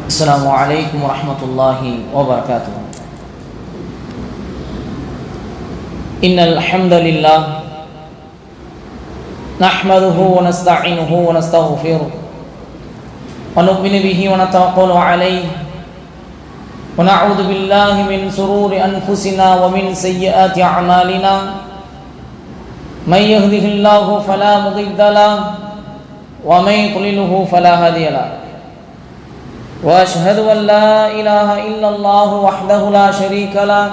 السلام عليكم ورحمة الله وبركاته. إن الحمد لله نحمده ونستعينه ونستغفره ونؤمن به ونتوكل عليه ونعوذ بالله من شرور أنفسنا ومن سيئات أعمالنا. من يهده الله فلا مضل له ومن يضلله فلا هادي له. وأشهد أن لا إله إلا الله وحده لا شريك له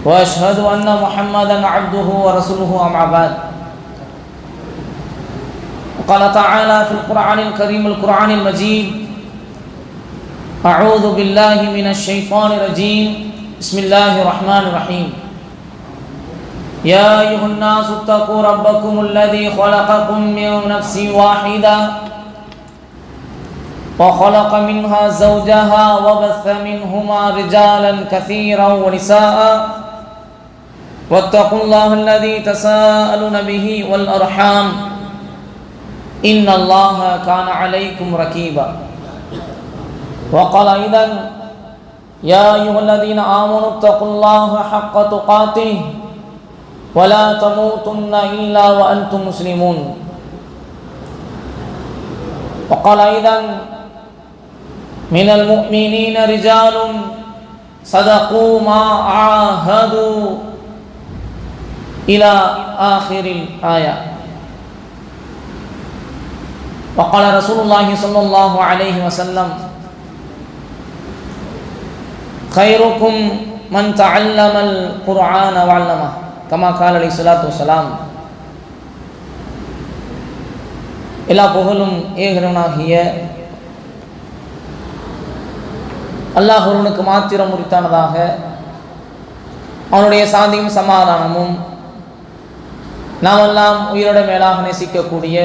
وأشهد أن محمدا عبده ورسوله أما بعد. قال تعالى في القرآن الكريم القرآن المجيد: أعوذ بالله من الشيطان الرجيم بسم الله الرحمن الرحيم. يا أيها الناس اتقوا ربكم الذي خلقكم من نفس واحدة وخلق منها زوجها وبث منهما رجالا كثيرا ونساء واتقوا الله الذي تساءلون به والأرحام إن الله كان عليكم رقيبا. وقال أيضا: يا أيها الذين آمنوا اتقوا الله حق تقاته ولا تموتن إلا وأنتم مسلمون. وقال أيضا: من المؤمنين رجال صدقوا ما عاهدوا إلى آخر الآية. وقال رسول الله صلى الله عليه وسلم: خيركم من تعلم القرآن وعلمه كما قال عليه الصلاة والسلام. எல்லா புகழும் ஏகனாகிய அல்லாஹ் ஒருவனுக்கு மாத்திரம் உரித்தானதாக, அவனுடைய சாந்தியும் சமாதானமும் நாமெல்லாம் உயிரோட மேலாக நேசிக்கக்கூடிய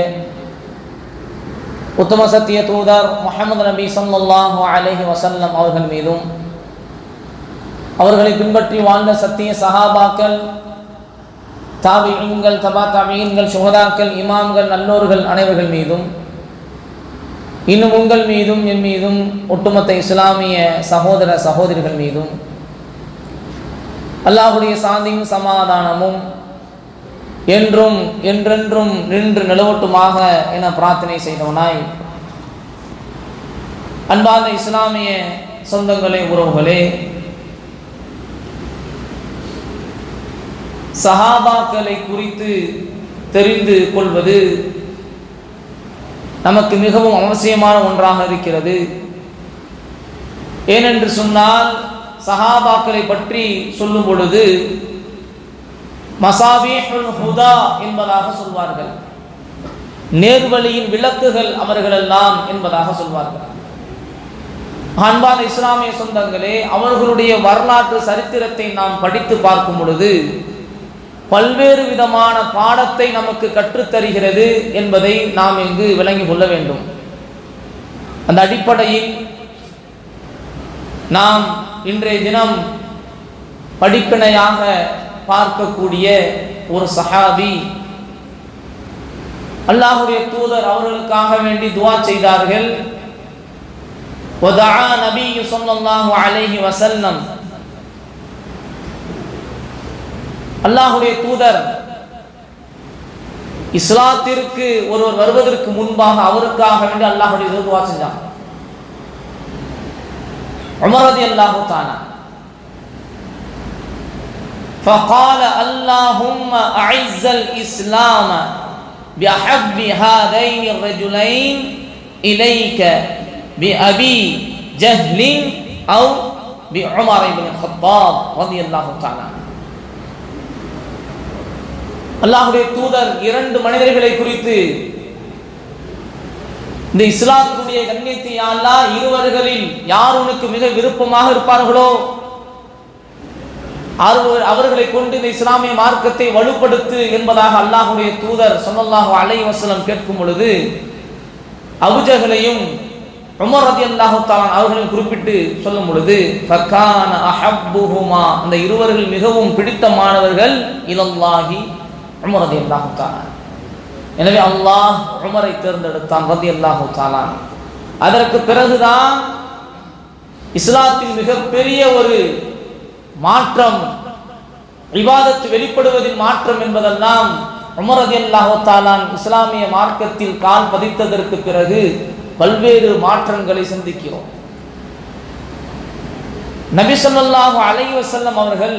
உத்தம சத்திய தூதர் முஹம்மது நபி ஸல்லல்லாஹு அலைஹி வஸல்லம் அவர்கள் மீதும், அவர்களை பின்பற்றி வாழ்ந்த சத்திய சஹாபாக்கள், தாபிஈன்கள், தபா தாபிஈன்கள், சுஹதாக்கள், இமாம்கள், நல்லோர்கள் அனைவர்கள் மீதும், இன்னும் உங்கள் மீதும் என் மீதும் ஒட்டுமொத்த இஸ்லாமிய சகோதர சகோதரிகள் மீதும் அல்லாஹ்வுடைய சாந்தியும் சமாதானமும் என்றும் என்றென்றும் நின்று நிலவட்டுமாக என பிரார்த்தனை செய்தவனாய், அன்பார்ந்த இஸ்லாமிய சொந்தங்களே, உறவுகளே, சஹாபாக்களை குறித்து தெரிந்து கொள்வது நமக்கு மிகவும் அவசியமான ஒன்றாக இருக்கிறது. ஏனென்று சொன்னால், சஹாபாக்களை பற்றி சொல்லும் பொழுது மசாபீஹுல் ஹுதா என்பதாக சொல்வார்கள், நேர்வழியின் விளக்குகள் அவர்களெல்லாம் என்பதாக சொல்வார்கள். அன்பான இஸ்லாமிய சொந்தங்களே, அவர்களுடைய வரலாற்று சரித்திரத்தை நாம் படித்து பார்க்கும் பொழுது பல்வேறு விதமான பாடத்தை நமக்கு கற்றுத்தருகிறது என்பதை நாம் இங்கு விளங்கி கொள்ள வேண்டும். அந்த அடிப்படையில் நாம் இன்றைய தினம் படிப்பினையாக பார்க்கக்கூடிய ஒரு சஹாபி, அல்லாஹ்வுடைய தூதர் அவர்களுக்காக வேண்டி துஆ செய்தார்கள். வதஆ நபி ஸல்லல்லாஹு அலைஹி வஸல்லம், அல்லாஹ்வுடைய தூதர் இஸ்லாத்திற்கு ஒருவர் வருவதற்கு முன்பாக அவருக்காக வேண்டி அல்லாஹ்வுடைய துஆ செஞ்சாங்க. உமர் ரலியல்லாஹு தஆலா فقال اللهم اعز الاسلام بحب هذين الرجلين اليك بابي جهل او بعمر بن الخطاب رضي الله تعالى. அல்லாஹ்வுடைய தூதர் இரண்டு மனிதர்களை குறித்து, இந்த இஸ்லாத்துடைய கண்ணியத்தை யா அல்லாஹ், இருவர்களில் யார் உனக்கு மிக விருப்பமாக இருப்பார்களோ அவர்களை கொண்டு இந்த இஸ்லாமிய மார்க்கத்தை வலுப்படுத்து என்பதாக அல்லாஹ்வுடைய தூதர் ஸல்லல்லாஹு அலைஹி வஸல்லம் கேட்கும் பொழுது, அபூஜஹலையும் உமர் ரலியல்லாஹு தஆலா அவர்களையும் குறிப்பிட்டு சொல்லும் பொழுது, ஃபகான அஹப்புஹுமா, அந்த இருவர்கள் மிகவும் பிடித்தமானவர்கள் இலல்லாஹி உமர் ரலியல்லாஹு தஆலா. எனவே அல்லாஹ் உமரை தேர்ந்தெடுத்தான் ரலியல்லாஹு தஆலா. அதற்கு பிறகுதான் இஸ்லாத்தில் மிகப்பெரிய ஒரு மாற்றம், இபாதத் வெளிப்படுவதின் மாற்றம் என்பதெல்லாம் உமர் ரலியல்லாஹு தஆலா இஸ்லாமிய மார்க்கத்தில் கால் பதித்ததற்கு பிறகு பல்வேறு மாற்றங்களை சந்திக்கிறோம். நபி ஸல்லல்லாஹு அலைஹி வஸல்லம் அவர்கள்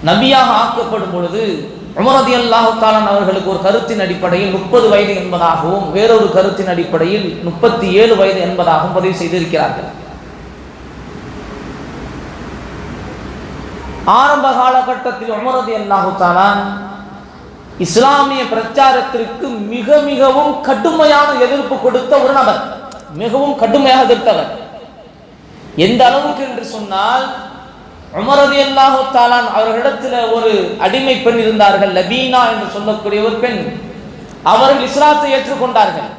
நபியாக ஆக்கப்படும் பொழுது உமர் ரலியல்லாஹு தஆலா அவர்களுக்கு ஒரு கருத்தின் அடிப்படையில் 30 வயது என்பதாகவும் வேறொரு கருத்தின் அடிப்படையில் 37 வயது என்பதாகவும் பதிவு செய்திருக்கிறார்கள். ஆரம்ப காலகட்டத்தில் உமர் ரலியல்லாஹு தஆலா இஸ்லாமிய பிரச்சாரத்திற்கு மிகவும் கடுமையான எதிர்ப்பு கொடுத்த ஒரு நபர், மிகவும் கடுமையாக எதிர்த்தவர். எந்த அளவுக்கு என்று சொன்னால், உமர் ரலியல்லாஹு தஆலா அவர்களிடத்தில் ஒரு அடிமை பெண் இருந்தார்கள், லபீனா என்று சொல்லக்கூடிய ஒரு பெண். அவர்கள் இஸ்லாத்தை ஏற்றுக்கொண்டார்கள்.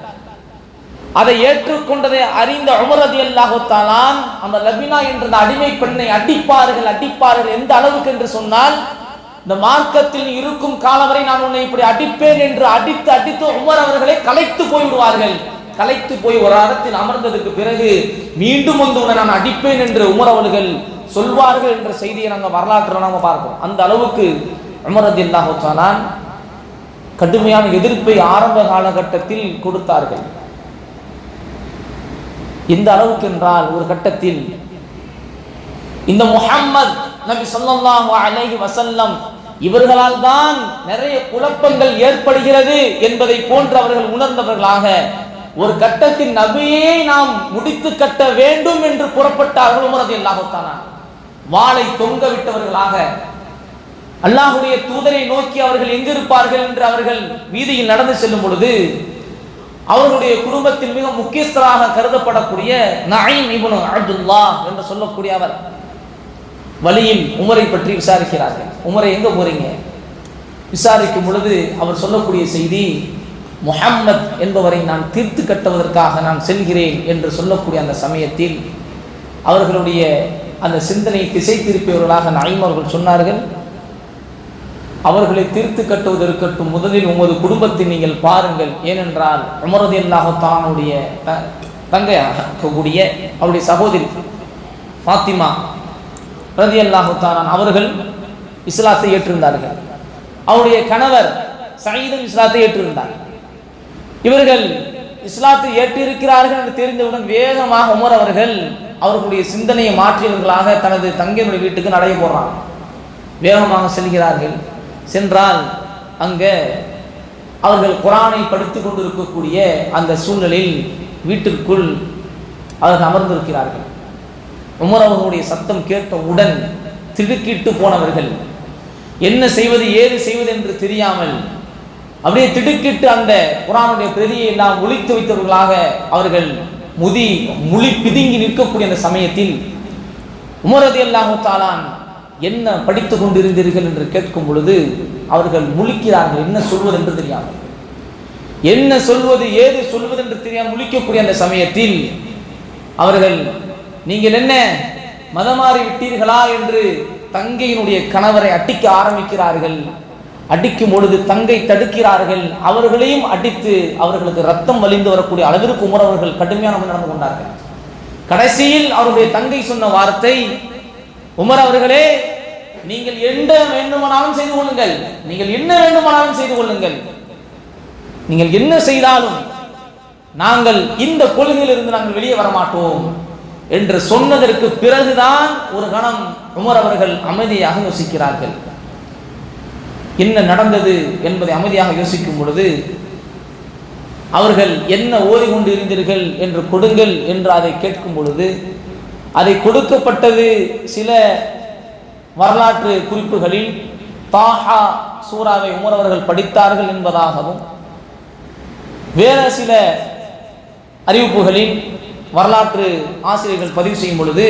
அதை ஏற்றுக்கொண்டதை அறிந்த உமர் ரலியல்லாஹு தஆலா அந்த லபீனா என்ற அடிமை பெண்ணை அடிப்பார்கள். எந்த அளவுக்கு என்று சொன்னால், இந்த மார்க்கத்தில் இருக்கும் காலம் வரை நான் உன்னை இப்படி அடிப்பேன் என்று அடித்து உமர் அவர்களை கலைத்து போய்விடுவார்கள். கலைத்து போய் ஒரு இடத்தில் அமர்ந்ததுக்கு பிறகு மீண்டும் வந்து உன்னை நான் அடிப்பேன் என்று உமர் அவர்கள் சொல்வார்கள் என்ற செய்தியை நாங்கள் வரலாற்றில் நாங்கள் பார்க்கிறோம். அந்த அளவுக்கு உமர் ரலியல்லாஹு தஆலா கடுமையான எதிர்ப்பை ஆரம்ப காலகட்டத்தில் கொடுத்தார்கள். எந்த அளவுக்கு என்றால், ஒரு கட்டத்தில் இந்த முஹம்மது நபி ஸல்லல்லாஹு அலைஹி வஸல்லம் இவர்களால் தான் நிறைய குழப்பங்கள் ஏற்படுகிறது என்பதை போன்று அவர்கள் உணர்ந்தவர்களாக ஒரு கட்டத்தில் நபியை நாம் முடித்து கட்ட வேண்டும் என்று புறப்பட்டார்கள். உமர் ரலியல்லாஹு தஆலா வாளை தொங்க விட்டவர்களாக அல்லாஹ்வுடைய தூதரை நோக்கி அவர்கள் எங்கிருப்பார்கள் என்று அவர்கள் வீதியில் நடந்து செல்லும் பொழுது அவர்களுடைய குடும்பத்தில் மிக முக்கியஸ்தராக கருதப்படக்கூடிய நঈம் இப்னு அப்துல்லாஹ் என்று சொல்லக்கூடிய அவர் வழியில் உமரை பற்றி விசாரிக்கிறார்கள். உமரை எங்க போறீங்க விசாரிக்கும் பொழுது அவர் சொல்லக்கூடிய செய்தி, முஹம்மத் என்பவரை நான் தீர்த்து கட்டுவதற்காக நான் செல்கிறேன் என்று சொல்லக்கூடிய அந்த சமயத்தில் அவர்களுடைய அந்த சிந்தனை திசை திருப்பியவர்களாக நঈம் அவர்கள் சொன்னார்கள், அவர்களை தீர்த்து கட்டுவதற்கட்டும் முதலில் உமது குடும்பத்தை நீங்கள் பாருங்கள். ஏனென்றால் உமர் ரலியல்லாஹு தஆலாவுடைய தங்கையாகக்கூடிய அவருடைய சகோதரி ஃபாத்திமா ரலியல்லாஹு தஆலா அவர்கள் இஸ்லாத்தை ஏற்றிருந்தார்கள். அவருடைய கணவர் சயீதும் இஸ்லாத்தை ஏற்றிருந்தார். இவர்கள் இஸ்லாத்தை ஏற்றிருக்கிறார்கள் என்று தெரிந்தவுடன் வேகமாக உமர் அவர்கள் அவர்களுடைய சிந்தனையை மாற்றியவர்களாக தனது தங்கையினுடைய வீட்டுக்கு நடை போடுறாங்க. வேகமாக செல்கிறார்கள். சென்றால் அங்கே அவர்கள் குர்ஆனை படித்துக் கொண்டிருக்கக்கூடிய அந்த சூழ்நிலையில் வீட்டிற்குள் அவர்கள் அமர்ந்திருக்கிறார்கள். உமர் அவர்களுடைய சத்தம் கேட்டவுடன் திடுக்கிட்டு போனவர்கள், என்ன செய்வது ஏது செய்வது என்று தெரியாமல் அப்படியே திடுக்கிட்டு அந்த குர்ஆனுடைய பிரதியை எல்லாம் ஒழித்து வைத்தவர்களாக அவர்கள் முழி பிதுங்கி நிற்கக்கூடிய அந்த சமயத்தில் உமர் ரலியல்லாஹு தஆலா என்ன படித்துக் கொண்டிருந்தீர்கள் என்று கேட்கும் பொழுது அவர்கள் முழிக்கிறார்கள். என்ன சொல்வது என்று தெரியாமல், என்ன சொல்வது ஏது சொல்வது என்று தெரியாமல் முழிக்கக்கூடிய அந்த சமயத்தில் அவர்கள், நீங்கள் என்ன மதமாறி விட்டீர்களா என்று தங்கையினுடைய கணவரை அடிக்க ஆரம்பிக்கிறார்கள். அடிக்கும் பொழுது தங்கை தடுக்கிறார்கள். அவர்களையும் அடித்து அவர்களுக்கு ரத்தம் வலிந்து வரக்கூடிய அளவிற்கு உமர் அவர்கள் கடுமையான நடந்து கொண்டார்கள். கடைசியில் அவருடைய தங்கை சொன்ன வார்த்தை, உமர் அவர்களே, நீங்கள் என்ன வேண்டுமானாலும் செய்து கொள்ளுங்கள், நீங்கள் என்ன வேண்டுமானாலும் செய்து கொள்ளுங்கள், நீங்கள் என்ன செய்தாலும் நாங்கள் இந்த கொள்கையிலிருந்து நாங்கள் வெளியே வரமாட்டோம் என்று சொன்னதற்கு பிறகுதான் ஒரு கணம் உமர் அவர்கள் அமைதியாக யோசிக்கிறார்கள். என்ன நடந்தது என்பதை அமைதியாக யோசிக்கும் பொழுது அவர்கள் என்ன ஓதிக்கொண்டு இருந்தீர்கள் என்று கொடுங்கள் என்று அதை கேட்கும் பொழுது அதை கொடுக்கப்பட்டது சில வரலாற்று குறிப்புகளில் தாஹா சூராவை உமர் அவர்கள் படித்தார்கள் என்பதாகவும், வேறு சில அறிவிப்புகளில் வரலாற்று ஆசிரியர்கள் பதிவு செய்யும் பொழுது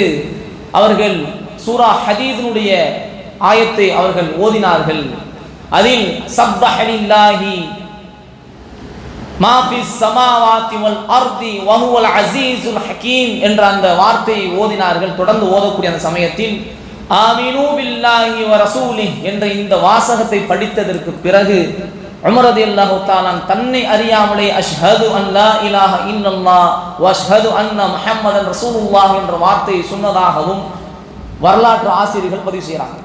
அவர்கள் சூரா ஹதீதினுடைய ஆயத்தை அவர்கள் ஓதினார்கள். அதில் சப்பஹ லில்லாஹி மா ஃபிஸ் ஸமாவாதி வல் அர்தி வ ஹுவல் அஸீஸுல் ஹகீம் என்ற அந்த வார்த்தையை ஓதினார்கள். தொடர்ந்து ஓதக்கூடிய அந்த சமயத்தில் ஆமீனு பில்லாஹி வ ரசூலிஹி என்ற இந்த வாசகத்தை படித்ததற்கு பிறகு உமர் ரலியல்லாஹு தஆலா தன்னை அறியாமலே அஷ்ஹது அன் லா இலாஹ இல்லல்லாஹ் வ அஷ்ஹது அன்ன முஹம்மதன் ரசூலுல்லாஹ் என்ற வார்த்தையை சொன்னதாகவும் வரலாற்று ஆசிரியர்கள் பதிவு செய்கிறாங்க.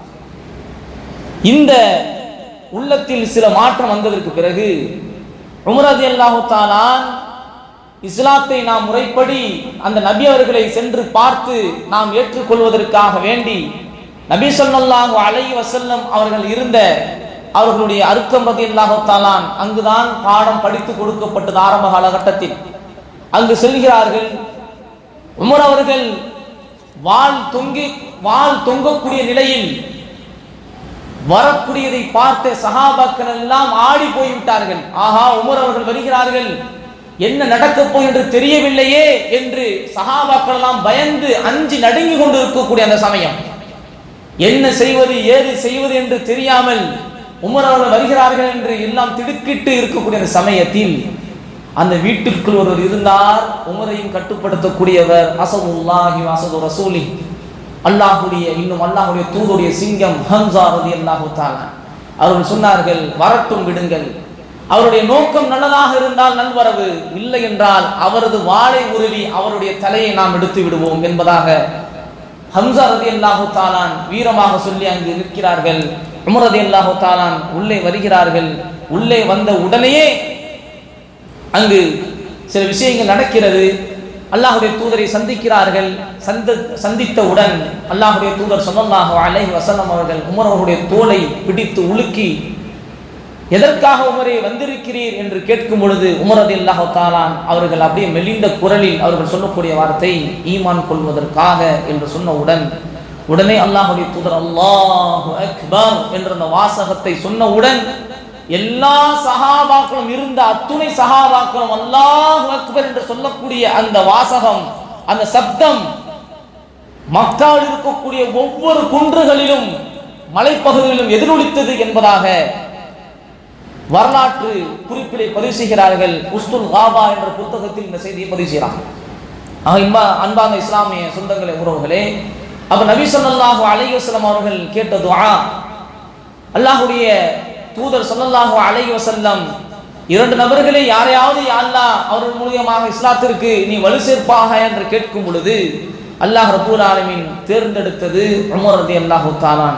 இந்த உள்ளத்தில் சில மாற்றம் வந்ததற்கு பிறகு உமர் ரலியல்லாஹு தஆலா இஸ்லாத்தை நாம் முறைப்படி அந்த நபி அவர்களை சென்று பார்த்து நாம் ஏற்றுக்கொள்வதற்காக வேண்டி நபி ஸல்லல்லாஹு அலைஹி வஸல்லம் அவர்கள் இருந்த அவர்களுடைய அர்க்கம் ரலியல்லாஹு தஆலா அங்குதான் பாடம் படித்து கொடுக்கப்பட்டது. ஆரம்ப காலகட்டத்தில் அங்கு செல்கிறார்கள். உமர் அவர்கள் வாள் தொங்கக்கூடிய நிலையில் வரக்கூடியதை பார்த்த சஹாபாக்கள் எல்லாம் ஆடி போய்விட்டார்கள். ஆஹா, உமர் அவர்கள் வருகிறார்கள், என்ன நடக்கப் போய் என்று தெரியவில்லையே என்று சஹாபாக்கள் எல்லாம் பயந்து அஞ்சி நடுங்கி கொண்டு இருக்கக்கூடிய அந்த சமயம், என்ன செய்வது ஏது செய்வது என்று தெரியாமல் உமர் அவர்கள் வருகிறார்கள் என்று எல்லாம் திடுக்கிட்டு இருக்கக்கூடிய அந்த சமயத்தில் அந்த வீட்டுக்குள் ஒருவர் இருந்தார், உமரையும் கட்டுப்படுத்தக்கூடியவர். அஸதுல்லாஹி வ அஸது ரசூலி, அல்லாஹ்வுடைய தூதுடைய சிங்கம் ஹம்ஸா ரலியல்லாஹு தஆலா அவர்கள் சொன்னார்கள், வரட்டும் விடுங்கள், அவருடைய நோக்கம் நல்லதாக இருந்தால் நல்வரவு, இல்லை என்றால் அவரது வாளை உருவி அவருடைய தலையை நாம் எடுத்து விடுவோம் என்பதாக ஹம்ஸா ரலியல்லாஹு தஆலா வீரமாக சொல்லி அங்கு நிற்கிறார்கள். உமர் ரலியல்லாஹு தஆலா உள்ளே வருகிறார்கள். உள்ளே வந்த உடனேயே அங்கு சில விஷயங்கள் நடக்கிறது. அல்லாஹ்வுடைய தூதரை சந்திக்கிறார்கள். சந்தித்தவுடன் அல்லாஹ்வுடைய தூதர் ஸல்லல்லாஹு அலைஹி வஸல்லம் அவர்கள் உமர் அவருடைய தோளை பிடித்து உலுக்கி, எதற்காக உமரே வந்திருக்கிறீர் என்று கேட்கும் பொழுது உமர் ரலியல்லாஹு தஆலா அவர்கள் அப்படியே மெலிந்த குரலில் அவர்கள் சொல்லக்கூடிய வார்த்தை ஈமான் கொள்வதற்காக என்று சொன்னவுடன் உடனே அல்லாஹ்வுடைய தூதர் அல்லாஹு அக்பர் என்ற அந்த வாசகத்தை சொன்னவுடன் எல்லா சஹாபாக்களும் இருந்த அத்துணை சஹாபாக்களும் அல்லாஹு அக்பர் என்று சொல்லக்கூடிய அந்த வாசகம், அந்த சப்தம் மக்காவில் இருக்கக்கூடிய ஒவ்வொரு குன்றுகளிலும் மலைப்பகுதிகளிலும் எதிரொலித்தது என்பதாக வரலாற்று குறிப்பிலே பதிவு செய்கிறார்கள். உஸ்துல் காபா என்ற புத்தகத்தில் இந்த செய்தியை பதிவு செய்கிறாங்க. அன்பான இஸ்லாமிய சொந்தங்களே, உறவுகளே, அப்ப நபி ஸல்லல்லாஹு அலைஹி வஸல்லம் அவர்கள் கேட்ட துஆ, அல்லாஹ்வுடைய தூதர் ஸல்லல்லாஹு அலைஹி வஸல்லம் இரண்டு நபர்களை யாரையாவது யா அல்லாஹ் அவர்கள் மூலமாக இஸ்லாத்திற்கு நீ வலு சேர்ப்பாக என்று கேட்கும் பொழுது அல்லாஹ் ரப்பூல் ஆலமீன் தேர்ந்தெடுத்தது உமர் ரலியல்லாஹு தஆலா.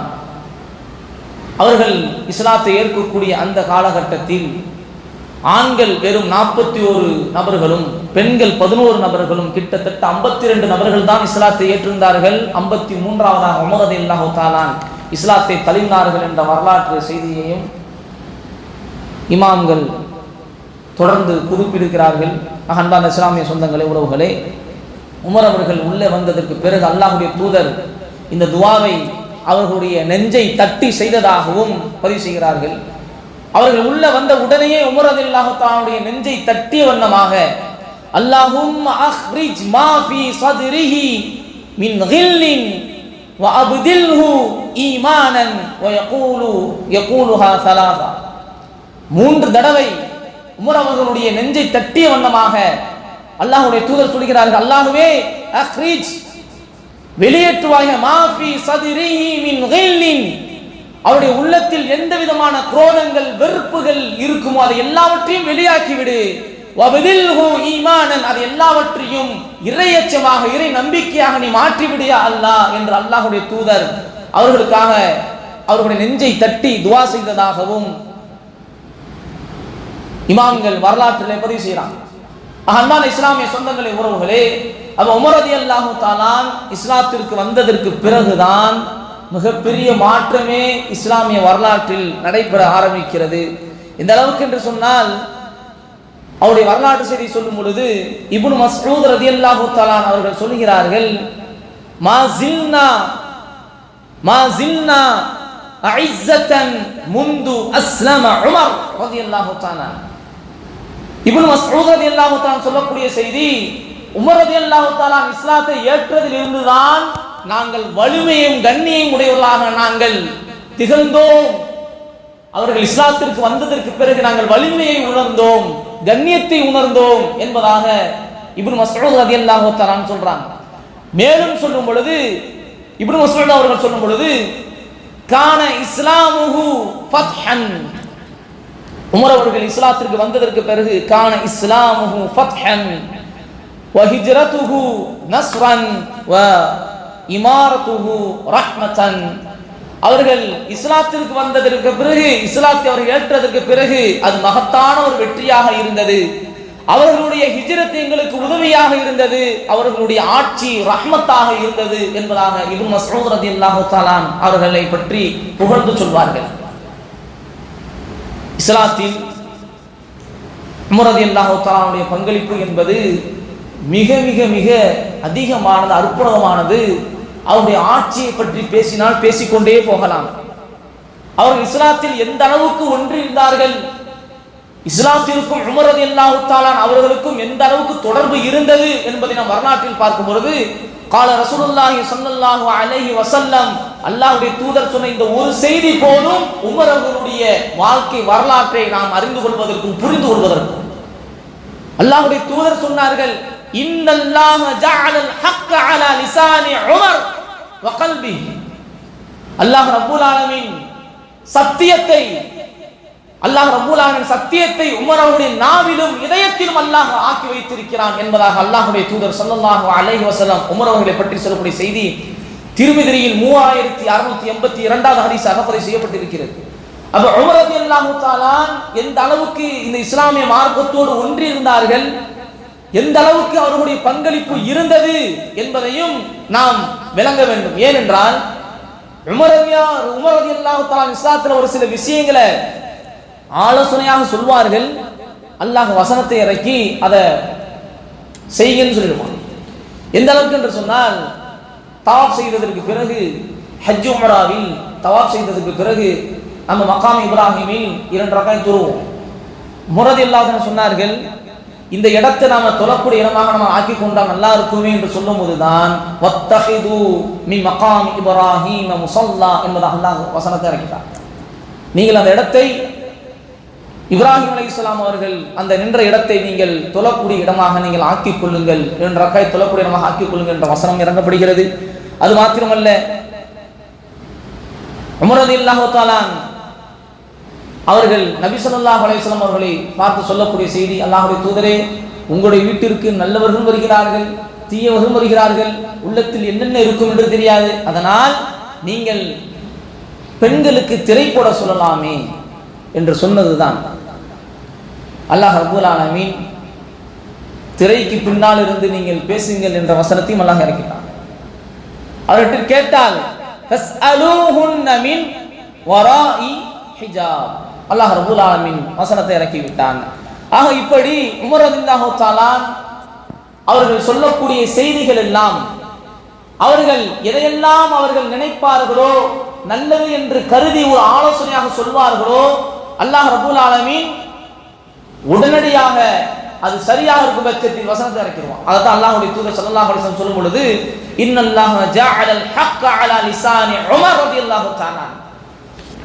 அவர்கள் இஸ்லாத்தை ஏற்கக்கூடிய அந்த காலகட்டத்தில் ஆண்கள் வெறும் 41 நபர்களும் பெண்கள் 11 நபர்களும் கிட்டத்தட்ட 52 நபர்கள் தான் இஸ்லாத்தை ஏற்றிருந்தார்கள். 53ஆவதாக உமர் ரலியல்லாஹு தஆலா இஸ்லாத்தை தழுவினார்கள் என்ற வரலாற்று செய்தியையும் இமாம்கள் தொடர்ந்து குறிப்பிடுகிறார்கள். அன்பான இஸ்லாமிய சொந்தங்களே, உறவுகளே, உமர் அவர்கள் உள்ளே வந்ததற்கு பிறகு அல்லாஹ்வுடைய தூதர் இந்த துஆவை அவர்களுடைய நெஞ்சை தட்டி செய்ததாகவும் பதிவு செய்கிறார்கள். அவர்கள் உள்ள வந்த உடனேயே உமர் ரலியல்லாஹு தஆலாவுடைய நெஞ்சை தட்டிய வண்ணமாக அல்லாஹும்ம அக்ரிஜ் மா ஃபீ ஸத்ரிஹி மின் கில்லின் வ அப்தில்ஹு ஈமானன் வ யகூலுஹா ஸலாஸா. 3 தடவை உமர் அவர்களுடைய நெஞ்சை தட்டிய வண்ணமாக அல்லாஹ்வுடைய தூதர் சொல்கிறார்கள், அல்லாஹ்வே அக்ரிஜ், வெளியேற்றுவாயாக, மாஃபி சதிரிஹி மின் கில்லின், அவருடைய உள்ளத்தில் எந்த விதமான குரோதங்கள் வெறுப்புகள் இருக்குமோ அதை எல்லாவற்றையும் வெளியாக்கி விடு, வபதில்ஹு ஈமானன், அது எல்லாவற்றையும் இறையச்சமாக இறை நம்பிக்கையாக நீ மாற்றி விடியா அல்லாஹ் என்று அல்லாஹ்வுடைய தூதர் அவர்களுக்காக அவர்களுடைய நெஞ்சை தட்டி துஆ செய்ததாகவும் இமாம்கள் வரலாற்றிலே பதிவு செய்கிறாங்க. அன்பான இஸ்லாமிய சொந்தங்களே, உறவுகளே, அப்ப உமர் ரலியல்லாஹு தஆலா இஸ்லாத்திற்கு வந்ததற்கு பிறகுதான் மிகப்பெரிய மாற்றமே இஸ்லாமிய வரலாற்றில் நடைபெற ஆரம்பிக்கிறது. இந்த அளவுக்கு என்று சொன்னால் அவருடைய வரலாற்று செய்தி சொல்லும் பொழுது இப்னு மஸ்ஊத் ரலியல்லாஹு தஆலா அவர்கள் சொல்கிறார்கள், மா ஜில்னா அஇஸ்ஸதன் முந்து அஸ்லம உமர் ரலியல்லாஹு தஆலா. இப்னு மஸ்ஊத் ரலியல்லாஹு தஆலா சொல்லக்கூடிய செய்தி, உமர் ரலியல்லாஹு தஆலா இஸ்லாத்தை ஏற்றதில் இருந்துதான் நாங்கள் வலிமையும் கண்ணியம் உடையவர்களாக நாங்கள் திகழ்ந்தோம். அவர்கள் இஸ்லாத்திற்கு வந்ததற்கு பிறகு நாங்கள் வலிமையை உணர்ந்தோம், கண்ணியத்தை உணர்ந்தோம் என்பதாக இப்னு மஸ்ஊத் ரலியல்லாஹு தஆலா சொல்றாங்க. மேலும் சொல்லும் பொழுது இப்னு மஸ்ஊத் அவர்கள் சொல்லும் பொழுது, கான இஸ்லாமுஹு ஃபத்ஹன், உமர் அவர்கள் இஸ்லாத்திற்கு வந்ததற்கு பிறகு கான இஸ்லாமுஹு ஃபத்ஹன் வ ஹிஜ்ரத்துஹு நஸ்ரன் வ இமாரத்துஹு ரஹ்மத்தன். அவர்கள் இஸ்லாத்திற்கு வந்ததற்கு பிறகு, இஸ்லாத்தை அவர்கள் ஏற்றதற்கு பிறகு அது மகத்தான ஒரு வெற்றியாக இருந்தது. அவர்களுடைய ஹிஜ்ரத் எங்களுக்கு உதவியாக இருந்தது, அவர்களுடைய ஆட்சி ரஹ்மத்தாக இருந்தது என்பதாக இப்னு மஸ்ஊத் ரலியல்லாஹு தஆலா அவர்களை பற்றி புகழ்ந்து சொல்வார்கள். இஸ்லாத்தில் உமர் ரலியல்லாஹு தஆலாவுடைய பங்களிப்பு என்பது மிக மிக மிக அதிகமானது, அற்புதமானது. அவருடைய ஆட்சியை பற்றி பேசினால் பேசிக்கொண்டே போகலாம். அவர்கள் இஸ்லாத்தில் எந்த அளவுக்கு ஒன்றிருந்தார்கள், இஸ்லாத்திற்கும் உமர் ரலியல்லாஹு தஆலா அவர்களுக்கும் எந்த அளவுக்கு தொடர்பு இருந்தது என்பதை நாம் வரலாற்றில் பார்க்கும் பொழுது, கால ரசூலுல்லாஹி ஸல்லல்லாஹு அலைஹி வஸல்லம், அல்லாஹ்வுடைய தூதர் சொன்ன இந்த ஒரு செய்தி போதும் உமர் அவர்களுடைய வாழ்க்கை வரலாற்றை நாம் அறிந்து கொள்வதற்கும் புரிந்து கொள்வதற்கும். அல்லாஹ்வுடைய தூதர் சொன்னார்கள், இன்னல்லாஹ ஜஅலல் ஹக்க அலா லிசானி உமர் வ கல்பிஹி. அல்லாஹ் ரப்பல் ஆலமீன் சத்தியத்தை, அல்லாஹ் ரப்பல் ஆலமீன் சத்தியத்தை உமர் அவருடைய நாவிலும் இதயத்திலும் அல்லாஹ் ஆக்கி வைத்திருக்கிறான் என்பதாக அல்லாஹ்வுடைய தூதர் ஸல்லல்லாஹு அலைஹி வஸல்லம் உமர் அவர்களை பற்றி சொல்லக்கூடிய செய்தி திருமிதிரியில் 3682வது ஹதீஸாக பதிவு செய்யப்பட்டிருக்கிறது. அப்ப உமர் ரலியல்லாஹு தஆலா எந்த அளவுக்கு இந்த இஸ்லாமிய மார்க்கத்தோடு ஒன்றி இருந்தார்கள், எந்த அளவுக்கு அவர்களுடைய பங்களிப்பு இருந்தது என்பதையும் நாம் விளங்க வேண்டும். ஏனென்றால் உமர் ரலியல்லாஹு தஆலா இஸ்லாத்தில் ஒரு சில விஷயங்களை ஆலோசனையாக சொல்வார்கள். அல்லாஹ் வசனத்தை இறக்கி அதை செய்யுங்கன்னு சொல்லிடுவான். எந்த அளவுக்கு என்று சொன்னால், தவாப் செய்ததற்கு பிறகு, ஹஜ் உம்ராவில் தவாப் செய்ததற்கு பிறகு நம்ம மகாம் இப்ராஹிமில் 2 ரக்காத் தொழுவோம். உமர் ரலியல்லாஹு அன்ஹு சொன்னார்கள், இந்த இடத்தை நாம தொழக்கூடிய இடமாக நம்ம ஆக்கி கொண்டால் நல்லா இருக்குமே என்று சொல்லும் போதுதான் வத்தஹிது மின் மகாம் இப்ராஹிம் முஸல்லா என்பதாக அல்லாஹ் வசனத்தை இறக்கிட்டார். நீங்கள் அந்த இடத்தை, இப்ராஹிம் அலைஹிஸ்ஸலாம் அவர்கள் அந்த நின்ற இடத்தை நீங்கள் தொழக்கூடிய இடமாக நீங்கள் ஆக்கிக் கொள்ளுங்கள், 2 ரக்காத் தொழக்கூடிய இடமாக ஆக்கிக் கொள்ளுங்கள் என்ற வசனம் இறங்கப்படுகிறது. அது மாத்திரமல்ல, உமர் ரலியல்லாஹு தஆலா அவர்கள் நபி ஸல்லல்லாஹு அலைஹி வஸல்லம் அவர்களை பார்த்து சொல்லக்கூடிய செய்தி, அல்லாஹ்வுடைய தூதரே, உங்களுடைய வீட்டிற்கு நல்லவர்கள் வருகிறார்கள், தீயவர்கள் வருகிறார்கள், உள்ளத்தில் என்னென்ன இருக்கும் என்று தெரியாது, அதனால் நீங்கள் பெண்களுக்கு திரை போட சொல்லலாமே என்று சொன்னதுதான். அல்லாஹ் ரப்பல் ஆலமீன் திரைக்கு பின்னால் இருந்து நீங்கள் பேசுங்கள் என்ற வசனத்தையும் அல்லாஹ் இறக்கிட்டான். அவர்கிட்ட கேட்டால் ஃபஸ்அலூஹுன்ன மின் வராஇ ஹிஜாப், அல்லாஹ் ரப்பல் ஆலமீன் வசனத்தை இறக்கி விட்டான். ஆக இப்படி உமர் ரலியல்லாஹு தஆலா அவர்கள் சொல்லக்கூடிய செய்திகள் எல்லாம், அவர்கள் எதையெல்லாம் அவர்கள் நினைப்பார்களோ, நல்லது என்று கருதி ஒரு ஆலோசனையாக சொல்வார்களோ, அல்லாஹ் ரப்பல் ஆலமீன் உடனடியாக அது சரியாக இருக்கும் பட்சத்தில் வசனத்தை இறக்கிடுவான். அதான் அல்லாஹ்வுடைய தூதர் ஸல்லல்லாஹு அலைஹி வஸல்லம் சொல்லும் பொழுது, இன்னல்லாஹ ஜஅலல் ஹக்க அலா லிசானி உமர் ரலியல்லாஹு தஆலா,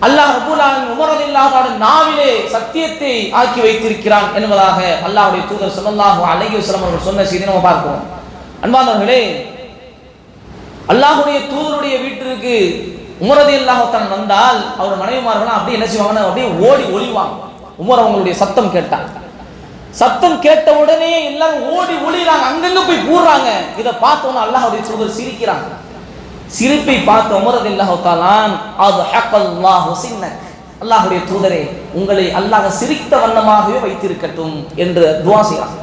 அல்லாஹ் ரப்பல் ஆலமீன் உமர் ரலியல்லாஹு தஆலா நாவிலே சத்தியத்தை ஆக்கி வைத்திருக்கிறான் என்பதாக அல்லாஹ்வுடைய தூதர் ஸல்லல்லாஹு அலைஹி வஸல்லம் அவர்கள் சொன்ன செய்தி நம்ம பார்க்கிறோம். அன்பார்ந்தவர்களே, அல்லாஹ்வுடைய தூதருடைய வீட்டிற்கு உமர் ரலியல்லாஹு தஆலா வந்தால் அவர் மனைவிமார்கள் அப்படியே என்ன செய்வாங்கன்னா, அப்படியே ஓடி ஒளிவாங்க. உமர் அவங்களுடைய சத்தம் கேட்டாங்க. சத்தம் கேட்ட உடனே எல்லாரும் ஓடி ஒளிறாங்க, அங்கங்க போய் கூடுறாங்க. இதை பார்த்தோன்னு அல்லாஹ்வுடைய தூதர் சிரிக்கிறாங்க. சிரிப்பை பார்த்த உமர் ரலியல்லாஹு தஆலா, அத்ஹகல்லாஹு சின்னக், அல்லாஹ்வுடைய தூதரே, உங்களை அல்லாஹ் சிரித்த வண்ணமாகவே வைத்திருக்கட்டும் என்று துஆ செய்றாங்க.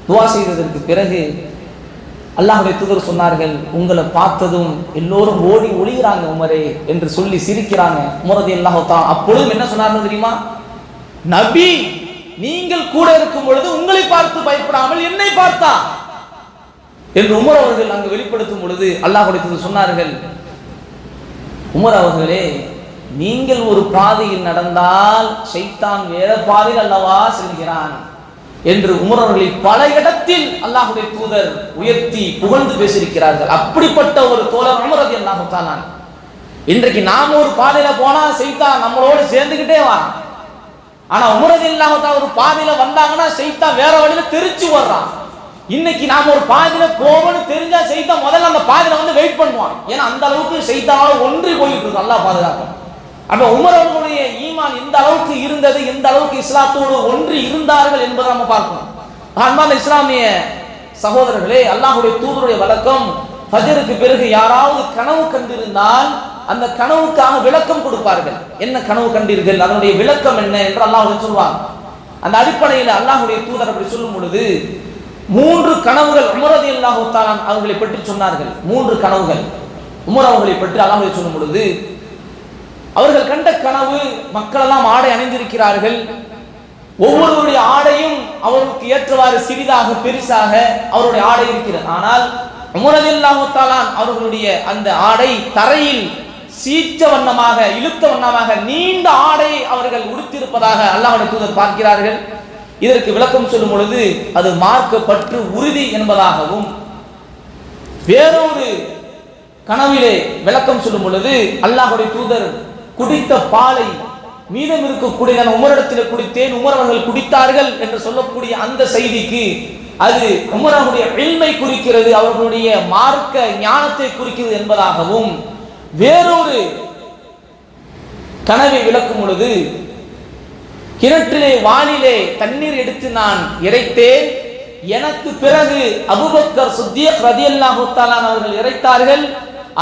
துஆ செய்ததற்கு பிறகு அல்லாஹ்வுடைய தூதர் சொன்னார்கள், உங்களை பார்த்ததும் எல்லோரும் ஓடி ஒளிகிறாங்க உமரே என்று சொல்லி சிரிக்கிறாங்க. உமர் ரலியல்லாஹு தஆலா அப்பொழுதும் என்ன சொன்னார்கள் தெரியுமா? நபி நீங்கள் கூட இருக்கும் பொழுது உங்களை பார்த்து பயப்படாமல் என்னை பார்த்தா என்று உமர் அவர்கள் அங்கு வெளிப்படுத்தும் பொழுது அல்லாஹ்வுடைய தூதர் சொன்னார்கள், உமர் அவர்களே, நீங்கள் ஒரு பாதையில் நடந்தால் ஷைத்தான் வேற பாதையில் அல்லவா செல்கிறான் என்று உமர் அவர்களை பல இடத்தில் அல்லாஹ்வுடைய தூதர் உயர்த்தி புகழ்ந்து பேசியிருக்கிறார்கள். அப்படிப்பட்ட ஒரு தோழர் உமர் ரலியல்லாஹு தஆலா. இன்றைக்கு நாம ஒரு பாதையில போனா ஷைத்தான் நம்மளோட சேர்ந்துகிட்டே வா, ஆனா உமர் ரலியல்லாஹு தஆலா ஒரு பாதையில வந்தாங்கன்னா ஷைத்தான் வேற வழியில தெரிச்சு வர்றான். இன்னைக்கு நாம ஒரு பாதையில போவோம்னு தெரிஞ்சா ஷைத்தான் முதல்ல அந்த பாதையில வந்து வெயிட் பண்ணுவான். ஏன்னா அந்த அளவுக்கு ஷைத்தானால ஒன்றி போயிட்டு இருக்கு. அல்லாஹ் பாதுகாக்கும். அப்ப உமர் அவர்களுடைய ஈமான் எந்த அளவுக்கு இருந்தது, எந்த அளவுக்கு இஸ்லாத்தோடு ஒன்றி இருந்தார்கள் என்பதை நம்ம பார்க்கணும். அன்பான இஸ்லாமிய சகோதரர்களே, அல்லாஹ்வுடைய தூதருடைய வழக்கம், ஃபஜ்ருக்கு பிறகு யாராவது கனவு கண்டிருந்தால் அந்த கனவுக்காக விளக்கம் கொடுப்பார்கள். என்ன கனவு கண்டீர்கள், அதனுடைய விளக்கம் என்ன என்று அல்லாஹ் சொல்வாங்க. அந்த அடிப்படையில் அல்லாஹ்வுடைய தூதர் அப்படி சொல்லும் பொழுது 3 கனவுகள் உமர் ரலியல்லாஹு தஆலா அவர்களை பற்றி சொன்னார்கள். 3 கனவுகள் உமர் அவர்களை பற்றி அல்லாஹ் சொல்லும் பொழுது, அவர்கள் கண்ட கனவு, மக்கள் எல்லாம் ஆடை அணிந்திருக்கிறார்கள். ஒவ்வொருவருடைய ஆடையும் அவருக்கு ஏற்றவாறு சிறிதாக பெரிசாக அவருடைய ஆடை இருக்கிறது. ஆனால் உமர் ரலியல்லாஹு தஆலா அவர்களுடைய அந்த ஆடை தரையில் சீச்ச வண்ணமாக, இழுத்த வண்ணமாக நீண்ட ஆடை அவர்கள் உடுத்திருப்பதாக அல்லாஹ்வுடைய தூதர் பார்க்கிறார்கள். இதற்கு விளக்கம் சொல்லும் பொழுது அது மார்க்க பற்று உறுதி என்பதாகவும், வேறொரு கனவிலே விளக்கம் சொல்லும் பொழுது அல்லாஹ்வுடைய தூதர் குடித்த பாலை மீதம் இருக்கக்கூடிய நான் உமரிடத்தில் குடித்தேன், உமர் அவர்கள் குடித்தார்கள் என்று சொல்லக்கூடிய அந்த செய்திக்கு அது உமர் அவருடைய இல்மை குறிக்கிறது, அவர்களுடைய மார்க்க ஞானத்தை குறிக்கிறது என்பதாகவும், வேறொரு கனவை விளக்கும் பொழுது கிணற்றிலே வாளிலே தண்ணீர் எடுத்து நான் இறைத்தேன், எனக்கு பிறகு அபூபக்கர் சித்திக் ரலியல்லாஹு தஆலா அவர்கள் இறைத்தார்கள்,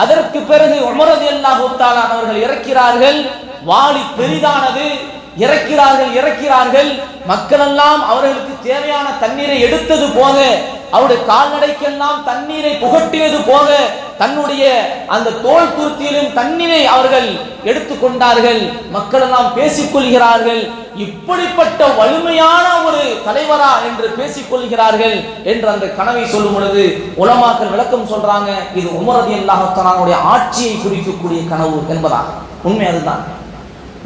அதற்கு பிறகு உமர் ரலியல்லாஹு தஆலா அவர்கள் இறக்கிறார்கள். வாளி பெரிதானது, இறக்கிறார்கள். மக்கள் எல்லாம் அவர்களுக்கு தேவையான தண்ணீரை எடுத்தது போக, அவருடைய கால்நடைக்கெல்லாம் தண்ணீரை புகட்டியது போக, தன்னுடைய அந்த தோல் துருத்தியிலும் தண்ணீரை அவர்கள் எடுத்துக்கொண்டார்கள். மக்கள் எல்லாம் பேசிக் கொள்கிறார்கள், இப்படிப்பட்ட வலிமையான ஒரு தலைவரா என்று பேசிக் கொள்கிறார்கள் என்று அந்த கனவை சொல்லும் பொழுது உலமாக்கள் விளக்கம் சொல்றாங்க, இது உமர் ரலியல்லாஹு தஆலாவுடைய ஆட்சியை குறிக்கக்கூடிய கனவு என்பதாக. உண்மை அதுதான்,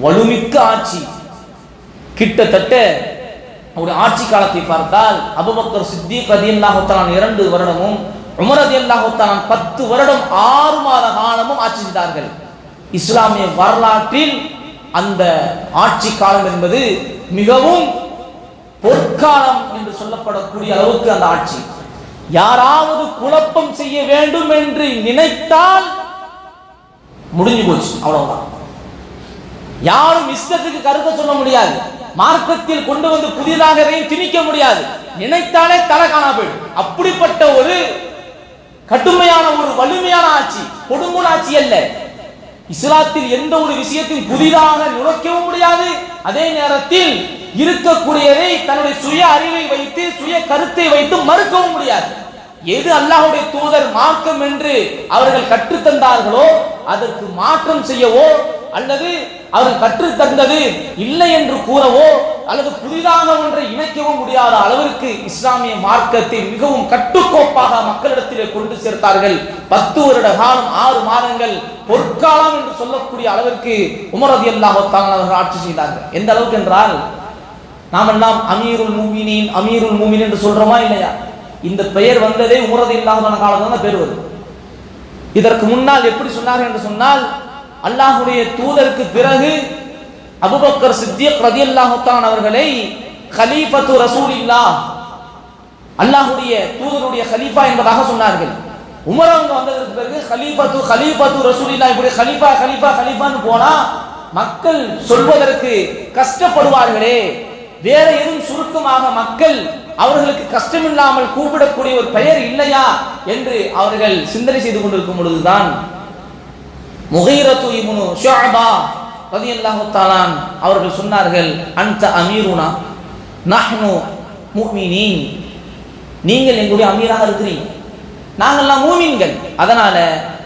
வலுமிக்க ஆட்சி. கிட்டத்தட்ட ஒரு ஆட்சி காலத்தை பார்த்தால் அபூபக்கர் சித்திக் ரலியல்லாஹு தஆலா 2 வருடமும், உமர் ரலியல்லாஹு தஆலா 10 வருடம் 6 மாத காலமும் ஆட்சி செய்தார்கள். இஸ்லாமிய வரலாற்றில் அந்த ஆட்சி காலம் என்பது மிகவும் பொற்காலம் என்று சொல்லப்படக்கூடிய அளவுக்கு அந்த ஆட்சி. யாராவது குழப்பம் செய்ய வேண்டும் என்று நினைத்தால் முடிஞ்சு போச்சு, அவ்வளவுதான். யாரும் இஷ்டத்துக்கு கருத்தை சொல்ல முடியாது, மார்க்கத்தில் கொண்டு வந்து புதிதாக எதையும் திணிக்க முடியாது, நினைத்தாலே தலை காணா போயிடும். அப்படிப்பட்ட ஒரு கடுமையான ஒரு வலிமையான ஆட்சி, கொடுங்கோல் ஆட்சி அல்ல. இஸ்லாத்தில் எந்த ஒரு விஷயத்தில் புதிதாக நுழைக்கவும் முடியாது, அதே நேரத்தில் இருக்கக்கூடியதை தன்னுடைய சுய அறிவை வைத்து சுய கருத்தை வைத்து மறுக்கவும் முடியாது. எது அல்லாஹ்வுடைய தூதர் மார்க்கம் என்று அவர்கள் கற்றுத்தந்தார்களோ அதற்கு மாற்றம் செய்யவோ அல்லது அவர்கள் கற்றுத்தந்தது இல்லை என்று கூறவோ அல்லது புதிதாக ஒன்றை இணைக்கவும் முடியாத அளவிற்கு இஸ்லாமிய மார்க்கத்தை மிகவும் கட்டுக்கோப்பாக மக்களிடத்திலே கொண்டு சேர்த்தார்கள். 10 வருட காலம் 6 மாதங்கள் பொற்காலம் என்று சொல்லக்கூடிய அளவிற்கு உமர் ரலியல்லாஹு தஆலா அவர்கள் ஆட்சி செய்தார்கள். எந்த அளவுக்கு என்றால், நாம் எல்லாம் அமீருல் மூமினீன் என்று சொல்றோமா இல்லையா? இந்த பெயர் வந்ததே உமர் ரலியல்லாஹு தஆலா காலத்துல தான் பேர் வருது. இதற்கு முன்னால் எப்படி சொன்னார்கள் என்று சொன்னால், அல்லாஹ்வுடைய தூதருக்கு பிறகு அபூபக்கர் சித்திக் ரலியல்லாஹு தஆலா அவர்களை கலீஃபத்து ரசூலில்லாஹ், அல்லாஹ்வுடைய தூதருடைய கலீஃபா என்பதாக சொன்னார்கள். உமர் அவங்க வந்ததற்கு பிறகு கலீஃபத்து ரசூலில்லாஹ், இப்படி கலீஃபான்னு போனா மக்கள் சொல்வதற்கு கஷ்டப்படுவார்களே, வேற எதுவும் சுருக்கமாக மக்கள் அவர்களுக்கு கஷ்டமில்லாமல் கூப்பிடக்கூடிய ஒரு பெயர் இல்லையா என்று அவர்கள் சிந்தனை செய்து கொண்டிருக்கும் பொழுதுதான் முகீரத்து இப்னு ஷுஅபா ரலியல்லாஹு தஆலா அவர்கள் சொன்னார்கள், அன்த அமீருனா நஹ்னு முஃமினீன், நீங்கள் எங்களுடைய அமீராக இருக்கிறீங்க, நாங்கள்லாம் மூமின்கள், அதனால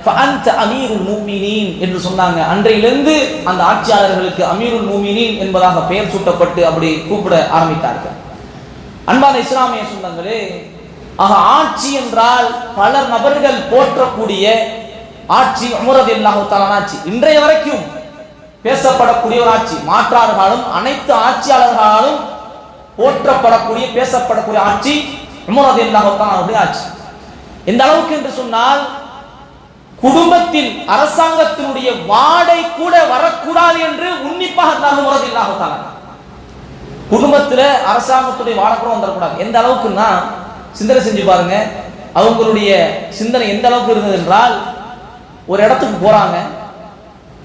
ஃபஅன்த அமீருல் முஃமினீன் என்று சொன்னாங்க. அன்றையிலிருந்து அந்த ஆட்சியாளர்களுக்கு அமீருல் முஃமினீன் என்பதாக பெயர் சூட்டப்பட்டு அப்படி கூப்பிட ஆரம்பித்தார்கள். அன்பான இஸ்லாமிய சொந்தங்களே, ஆக ஆட்சி என்றால் பல நபர்கள் போற்றக்கூடிய ஆட்சி உமர் ரலியல்லாஹு தஆலா ஆட்சி. இன்றைய வரைக்கும் பேசப்படக்கூடிய ஒரு ஆட்சி, மாற்றார்களாலும் அனைத்து ஆட்சியாளர்களாலும் போற்றப்படக்கூடிய பேசப்படக்கூடிய ஆட்சி உமர் ரலியல்லாஹு தஆலா அவருடைய ஆட்சி. எந்த அளவுக்கு என்று சொன்னால், குடும்பத்தில் அரசாங்கத்தினுடைய வாடை கூட வரக்கூடாது என்று உன்னிப்பாக இருந்தாங்க உமர் ரலியல்லாஹு தஆலா. குடும்பத்தில் அரசாங்கத்துடைய வாடை கூட வந்துடக்கூடாது. எந்த அளவுக்குன்னா சிந்தனை செஞ்சு பாருங்க, அவங்களுடைய சிந்தனை எந்த அளவுக்கு இருந்தது என்றால், ஒரு இடத்துக்கு போறாங்க,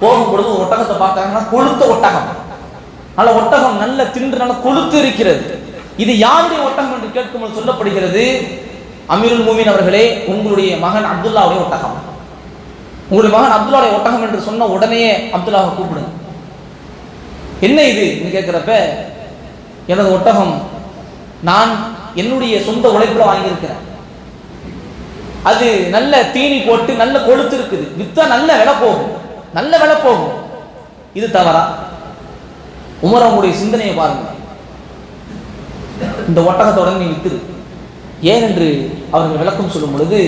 போகும்பொழுது ஒரு ஒட்டகத்தை பார்த்தாங்கன்னா கொழுத்த ஒட்டகம், நல்ல ஒட்டகம், நல்ல தின்று நல்ல கொழுத்து இருக்கிறது. இது யாருடைய ஒட்டகம் என்று கேட்கும்போது சொல்லப்படுகிறது, அமீருல் மூமின் அவர்களே, உங்களுடைய மகன் அப்துல்லாவுடைய ஒட்டகம். உங்களுடைய மகன் அப்துல்லாவுடைய ஒட்டகம் என்று சொன்ன உடனே அப்துல்லாவை கூப்பிடுங்க. என்ன இது கேட்கிறப்ப, எனது ஒட்டகம் நான் என்னுடைய சொந்த உழைப்புல வாங்கியிருக்கிறேன். அது நல்ல தீனி போட்டு நல்ல கொழுத்து இருக்குது, வித்தா நல்ல விலை போகும், நல்ல விலை போகும். இது தவறா? உமர் அவங்களுடைய சிந்தனையை பாருங்க. இந்த ஒட்டகத்தோட நீ வித்துரு. ஏன் என்று அவர்கள் விளக்கம் சொல்லும் பொழுது,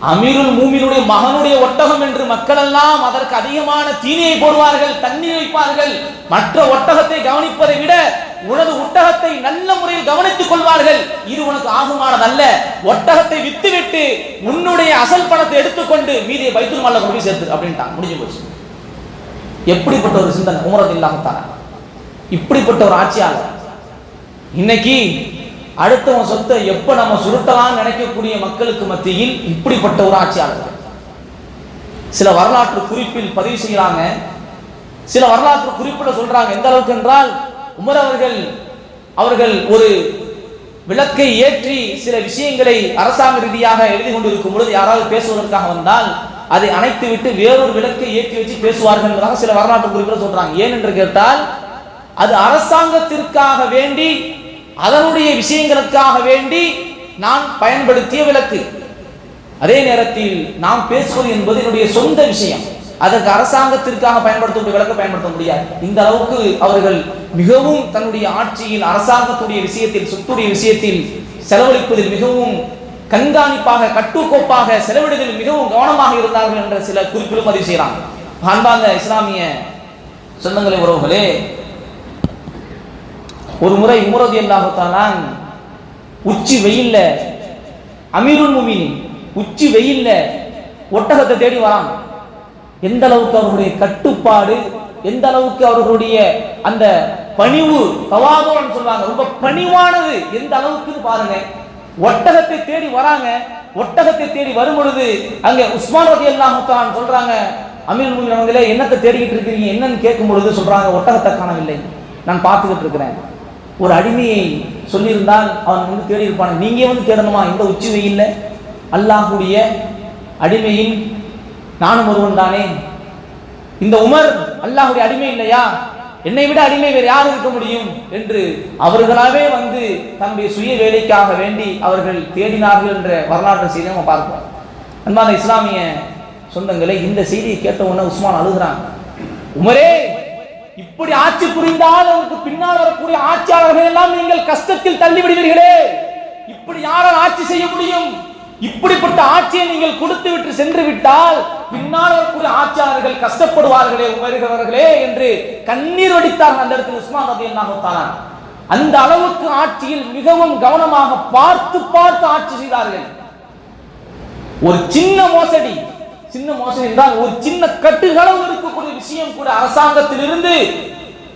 அமீருல் மூமினுடைய மகனுடைய ஒட்டகம் என்று மக்கள் எல்லாம் அதற்கு அதிகமான தீனியை போடுவார்கள், தண்ணீர் வைப்பார்கள். மற்ற ஒட்டகத்தை கவனிப்பதை விட உனது ஒட்டகத்தை நல்ல முறையில் கவனித்துக் கொள்வார்கள். இது உனக்கு ஆகுமானதல்ல. ஒட்டகத்தை வித்துவிட்டு உன்னுடைய அசல் பணத்தை எடுத்துக்கொண்டு மீதியை பைத்துல் மால்ல கொண்டு போய் சேர்த்து அப்படின்ட்டாங்க. முடிஞ்சு போச்சு. எப்படிப்பட்ட ஒரு சிந்தனை உமர் ரலியல்லாஹு தஆலா, இப்படிப்பட்ட ஒரு ஆட்சியாளர். இன்னைக்கு அடுத்தவன் சொத்தை எப்ப நம்ம சுருட்டலாம் நினைக்கக்கூடிய மக்களுக்கு மத்தியில் இப்படிப்பட்ட ஒரு ஆட்சியாளர். சில வரலாற்று குறிப்பில் பதிவு செய்யறாங்க. சில வரலாற்று குறிப்பில் சொல்றாங்க. எந்த அளவுக்கு என்றால், உமர் அவர்கள் ஒரு விளக்கை ஏற்றி சில விஷயங்களை அரசாங்க ரீதியாக எழுதி கொண்டிருக்கும் பொழுது யாராவது பேசுவதற்காக வந்தால் அதை அணைத்து விட்டு வேறொரு விளக்கை ஏற்றி வச்சு பேசுவார்கள் என்பதாக சில வரலாற்று குறிப்பில் சொல்றாங்க. ஏன் என்று கேட்டால், அது அரசாங்கத்திற்காக வேண்டி, அதனுடைய விஷயங்களுக்காக வேண்டி நான் பயன்படுத்திய விளக்கு. அதே நேரத்தில் நாம் பேசுவது என்பது என்னுடைய சொந்த விஷயம், அதற்கு அரசாங்கத்திற்காக பயன்படுத்தக்கூடிய விளக்க பயன்படுத்த முடியாது. இந்த அளவுக்கு அவர்கள் மிகவும் தன்னுடைய ஆட்சியில் அரசாங்கத்துடைய விஷயத்தில், சொத்துடைய விஷயத்தில் செலவழிப்பதில் மிகவும் கண்காணிப்பாக, கட்டுக்கோப்பாக செலவிடுவதில் மிகவும் கவனமாக இருந்தார்கள் என்ற சில குறிப்பிலும் பதிவு செய்யறாங்க. அன்பார்ந்த இஸ்லாமிய சொந்தங்களை உறவுகளே, ஒரு முறை உமர் ரலியல்லாஹு தஆலா உச்சி வெயில்ல, அமீருல் மூமினின் உச்சி வெயில்ல ஒட்டகத்தை தேடி வராங்க. எந்த அளவுக்கு அவர்களுடைய கட்டுப்பாடு, எந்த அளவுக்கு அவர்களுடைய அந்த பணிவு, தவாதுன்னு சொல்லுவாங்க, ரொம்ப பணிவானது எந்த அளவுக்கு பாருங்க. ஒட்டகத்தை தேடி வராங்க. ஒட்டகத்தை தேடி வரும் பொழுது அங்க உஸ்மான் ரலியல்லாஹு தஆலா சொல்றாங்க, அமீருல் மூமினின் அவங்களே என்னத்தை தேடிக்கிட்டு இருக்கிறீங்க என்னன்னு கேட்கும் பொழுது சொல்றாங்க, ஒட்டகத்தை காணவில்லை, நான் பார்த்துக்கிட்டு இருக்கிறேன். ஒரு அடிமையை சொல்லியிருந்தால் அவன் வந்து தேடி இருப்பான, நீங்க வந்து தேடணுமா இந்த உச்சி வெயில்ல? அல்லாஹ்வுடைய அடிமையின் நானும் ஒருவன் தானே. இந்த உமர் அல்லாஹ்வுடைய அடிமை இல்லையா? என்னை விட அடிமை வேறு யார் இருக்க முடியும் என்று அவர்களாவே வந்து தன்னுடைய சுய வேலைக்காக வேண்டி அவர்கள் தேடினார்கள் என்ற வரலாற்று செய்தியை நம்ம பார்ப்போம். அன்பான இஸ்லாமிய சொந்தங்களை, இந்த செய்தியை கேட்ட உடனே உஸ்மான் அழுகிறாங்க. உமரே, இப்படி ஆட்சி புரிந்தால் அவருக்கு பின்னால் வரக்கூடிய ஆட்சியாளர்கள் எல்லாம் நீங்கள் கஷ்டத்தில் தள்ளிவிடுவீர்களே. இப்படி யாரால் ஆட்சி செய்ய முடியும்? இப்படிப்பட்ட ஆட்சியை நீங்கள் கொடுத்து விட்டு சென்று விட்டால் பின்னால் வரக்கூடிய ஆட்சியாளர்கள் கஷ்டப்படுவார்களே உமர்களே என்று கண்ணீர் வடித்தார்கள் அந்த இடத்தில் உஸ்மான் ரலியல்லாஹு தஆலா. அந்த அளவுக்கு ஆட்சியில் மிகவும் கவனமாக பார்த்து பார்த்து ஆட்சி செய்தார்கள். ஒரு சின்ன மோசடி என்றால் ஒரு சின்ன கட்டுகளவு இருக்கக்கூடிய விஷயம் கூட அரசாங்கத்திலிருந்து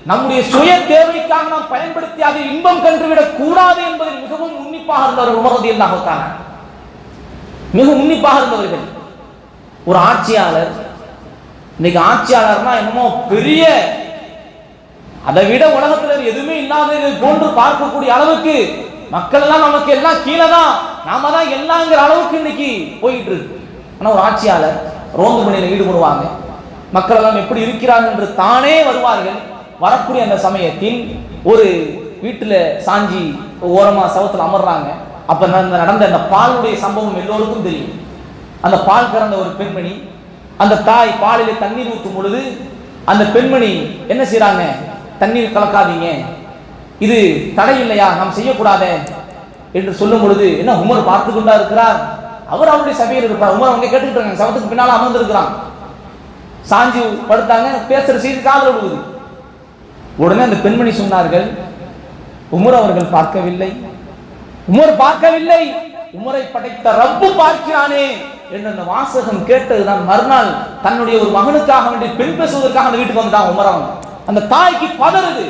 நம்முடைய சுய தேவைக்காக நாம் பயன்படுத்தி அதை இன்பம் கண்டுவிடக் கூடாது என்பதில் மிகவும் உன்னிப்பாக இருந்தவர்கள் உமர் ரலியல்லாஹு தஆலா. மிக உன்னிப்பாக இருந்தவர்கள். ஒரு ஆட்சியாளர், இன்னைக்கு ஆட்சியாளர்னா என்னமோ பெரிய, அதை விட உலகத்தில் எதுவுமே இல்லாதது போன்று பார்க்கக்கூடிய அளவுக்கு மக்கள் எல்லாம் நமக்கு எல்லாம் கீழே தான், நாம தான் எல்லாங்கிற அளவுக்கு இன்னைக்கு போயிட்டு இருக்கு. ஆனால் ஒரு ஆட்சியாளர் ரோந்து பணியில் ஈடுபடுவாங்க. மக்கள் எல்லாம் எப்படி இருக்கிறார்கள் என்று தானே வருவார்கள். வரக்கூடிய அந்த சமயத்தில் ஒரு வீட்டில் சாஞ்சி ஓரமா சவத்தில் அமர்றாங்க. அப்ப நடந்த அந்த பாலுடைய சம்பவம் எல்லோருக்கும் தெரியும். அந்த பால் கறந்த ஒரு பெண்மணி, அந்த தாய் பாலிலே தண்ணீர் ஊற்றும் பொழுது அந்த பெண்மணி என்ன செய்யறாங்க, தண்ணீர் கலக்காதீங்க, இது தடை இல்லையா, நாம் செய்யக்கூடாத என்று சொல்லும் பொழுது என்ன உமர் பார்த்து கொண்டா இருக்கிறார். அவர் அவருடைய சபையில் இருப்பார். உமர் அவங்க கேட்டுக்கிட்டு இருக்காங்க, சவத்துக்கு பின்னால அமர்ந்து இருக்கிறான். சாஞ்சி படுத்தாங்க, பேசுற செய்தி காதல் விடுவது. உடனே அந்த பெண்மணி சொன்னார்கள், உமர் அவர்கள் பார்க்கவில்லை, உமர் பார்க்கவில்லை, உமரை படைத்த ரப்பு பார்க்கிறானே என்ற அந்த வாசகம் கேட்டதுதான் மறுநாள் தன்னுடைய ஒரு மகனுக்காக வேண்டி பெண் பேசுவதற்காக அந்த வீட்டுக்கு வந்துட்டான் உமர். அவங்க அந்த தாய்க்கு பதறுது,